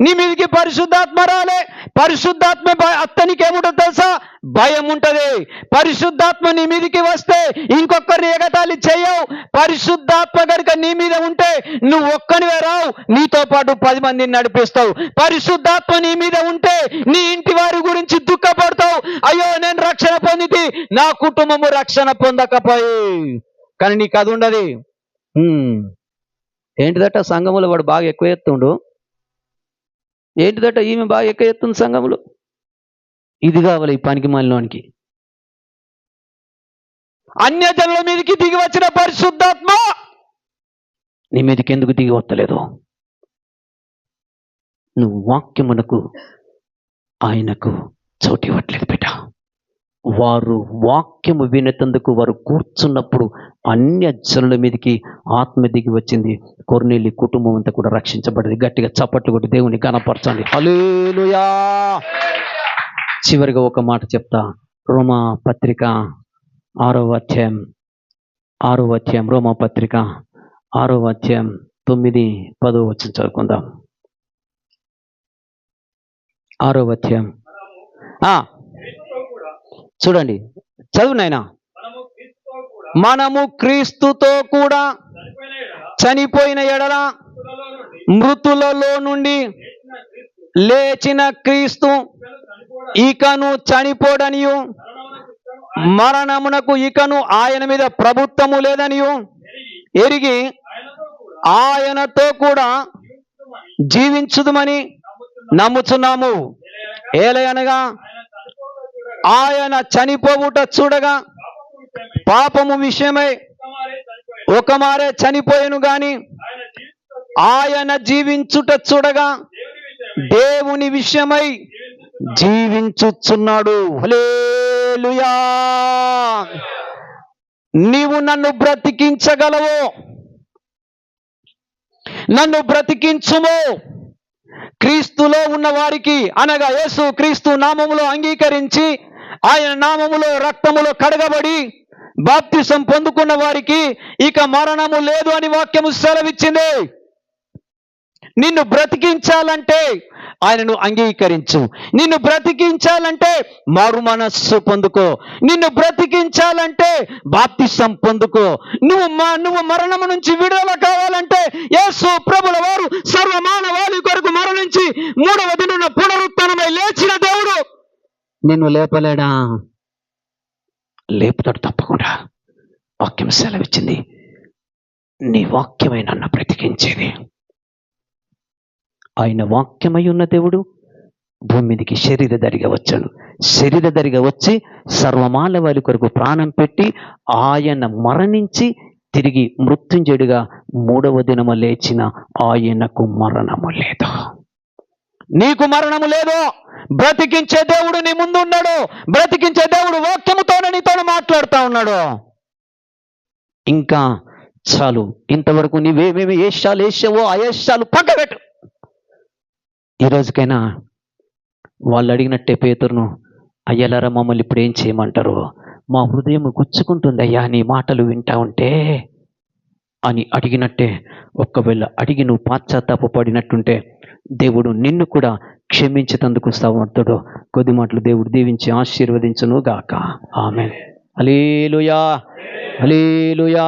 నీ మీదకి పరిశుద్ధాత్మ రాలే. పరిశుద్ధాత్మ అతనికి ఏముంటుంది తెలుసా? భయం ఉంటది. పరిశుద్ధాత్మ నీ మీదకి వస్తే ఇంకొకరిని ఎగతాళి చేయవు. పరిశుద్ధాత్మ కనుక నీ మీద ఉంటే నువ్వు ఒక్కనివే రావు, నీతో పాటు 10 మందిని నడిపిస్తావు. పరిశుద్ధాత్మ నీ మీద ఉంటే నీ ఇంటి వారి గురించి దుఃఖపడతావు. అయ్యో, నేను రక్షణ పొందితే నా కుటుంబము రక్షణ పొందకపోయి. కానీ నీకు అది ఉండదు. ఏంటిదట? సంఘములో వాడు బాగా ఎక్కువ ఎత్తుండు. ఏంటిదట? ఈమె బాగా ఎక్కువ ఎత్తుంది సంఘములో. ఇది కావాలి ఈ పనికి మాలినోనికి. అన్యజనుల మీదకి దిగి వచ్చిన పరిశుద్ధాత్మ నీ మీదకి ఎందుకు దిగి వస్తలేదు? నువ్వు వాక్యమునకు ఆయనకు చోటు ఇవ్వట్లేదు బిడ్డ. వారు వాక్యము వినేటందుకు వారు కూర్చున్నప్పుడు అన్యజనుల మీదకి ఆత్మ దిగి వచ్చింది. కొర్నేలి కుటుంబం అంతా కూడా రక్షించబడింది. గట్టిగా చప్పట్లు కొట్టి దేవుని ఘనపరచండి. హల్లెలూయా. చివరిగా ఒక మాట చెప్తా. రోమా పత్రిక 6వ అధ్యాయం రోమా పత్రిక 6వ అధ్యాయం 9, 10 వచనం చదువుకుందాం. 6వ అధ్యాయం. చూడండి, చదువు నాయనా. మనము క్రీస్తుతో కూడా చనిపోయిన ఎడల మృతులలో నుండి లేచిన క్రీస్తు ఇకను చనిపోడనియు మరణమునకు ఇకను ఆయన మీద ప్రభుత్వము లేదనియు ఎరిగి ఆయనతో కూడా జీవించుదుమని నమ్ముచున్నాము. ఏలయనగా ఆయన చనిపోవుట చూడగా పాపము విషయమై ఒకమారే చనిపోయెను గాని ఆయన జీవించుట చూడగా దేవుని విషయమై జీవించుచున్నాడు. హల్లెలూయా. నీవు నన్ను బ్రతికించగలవు, నన్ను బ్రతికించుము. క్రీస్తులో ఉన్న వారికి, అనగా యేసు క్రీస్తు నామములో అంగీకరించి ఆయన నామములో రక్తములో కడగబడి బాప్తిసం పొందుకున్న వారికి ఇక మరణము లేదు అని వాక్యము సెలవిచ్చింది. నిన్ను బ్రతికించాలంటే ఆయనను అంగీకరించు. నిన్ను బ్రతికించాలంటే మారు మనస్సు పొందుకో. నిన్ను బ్రతికించాలంటే బాప్తిసం పొందుకో. నువ్వు మరణము నుంచి విడుదల కావాలంటే యేసు ప్రభుల వారు సర్వమానవాళి కొరకు మరణించి 3వ దినాన పునరుత్థానమై లేచిన దేవుడు నిన్ను లేపలేడా? లేపుతాడు తప్పకుండా. వాక్యం సెలవిచ్చింది, నీ వాక్యమై నన్ను బ్రతికించేది. ఆయన వాక్యమై ఉన్న దేవుడు భూమి మీదకి శరీరధారిగా వచ్చాడు. శరీరధారిగా వచ్చి సర్వమానవాళి కొరకు ప్రాణం పెట్టి ఆయన మరణించి తిరిగి మృత్యుంజయుడిగా 3వ దినము లేచిన ఆయనకు మరణము లేదు. నీకు మరణము లేదు. బ్రతికించే దేవుడు నీ ముందు ఉన్నాడు. బ్రతికించే దేవుడు వాక్యముతోనే నీతో మాట్లాడుతూ ఉన్నాడు. ఇంకా చాలు. ఇంతవరకు నీవేమేమి ఏషాలు వేసావో ఆ ఏషాలు పక్కబెట్టు. ఈ రోజుకైనా వాళ్ళు అడిగినట్టే పేతురును, అయ్యలారా మమ్మల్ని ఇప్పుడు ఏం చేయమంటారు? మా హృదయం గుచ్చుకుంటుంది అయ్యా నీ మాటలు వింటా ఉంటే అని అడిగినట్టే, ఒక్కవేళ అడిగి నువ్వు పాశ్చాత్తాపడినట్టుంటే దేవుడు నిన్ను కూడా క్షమించేందుకు సమర్థుడు. కొద్ది మాటలు దేవుడు దీవించి ఆశీర్వదించును గాక. ఆమేన్. హల్లెలూయా, హల్లెలూయా.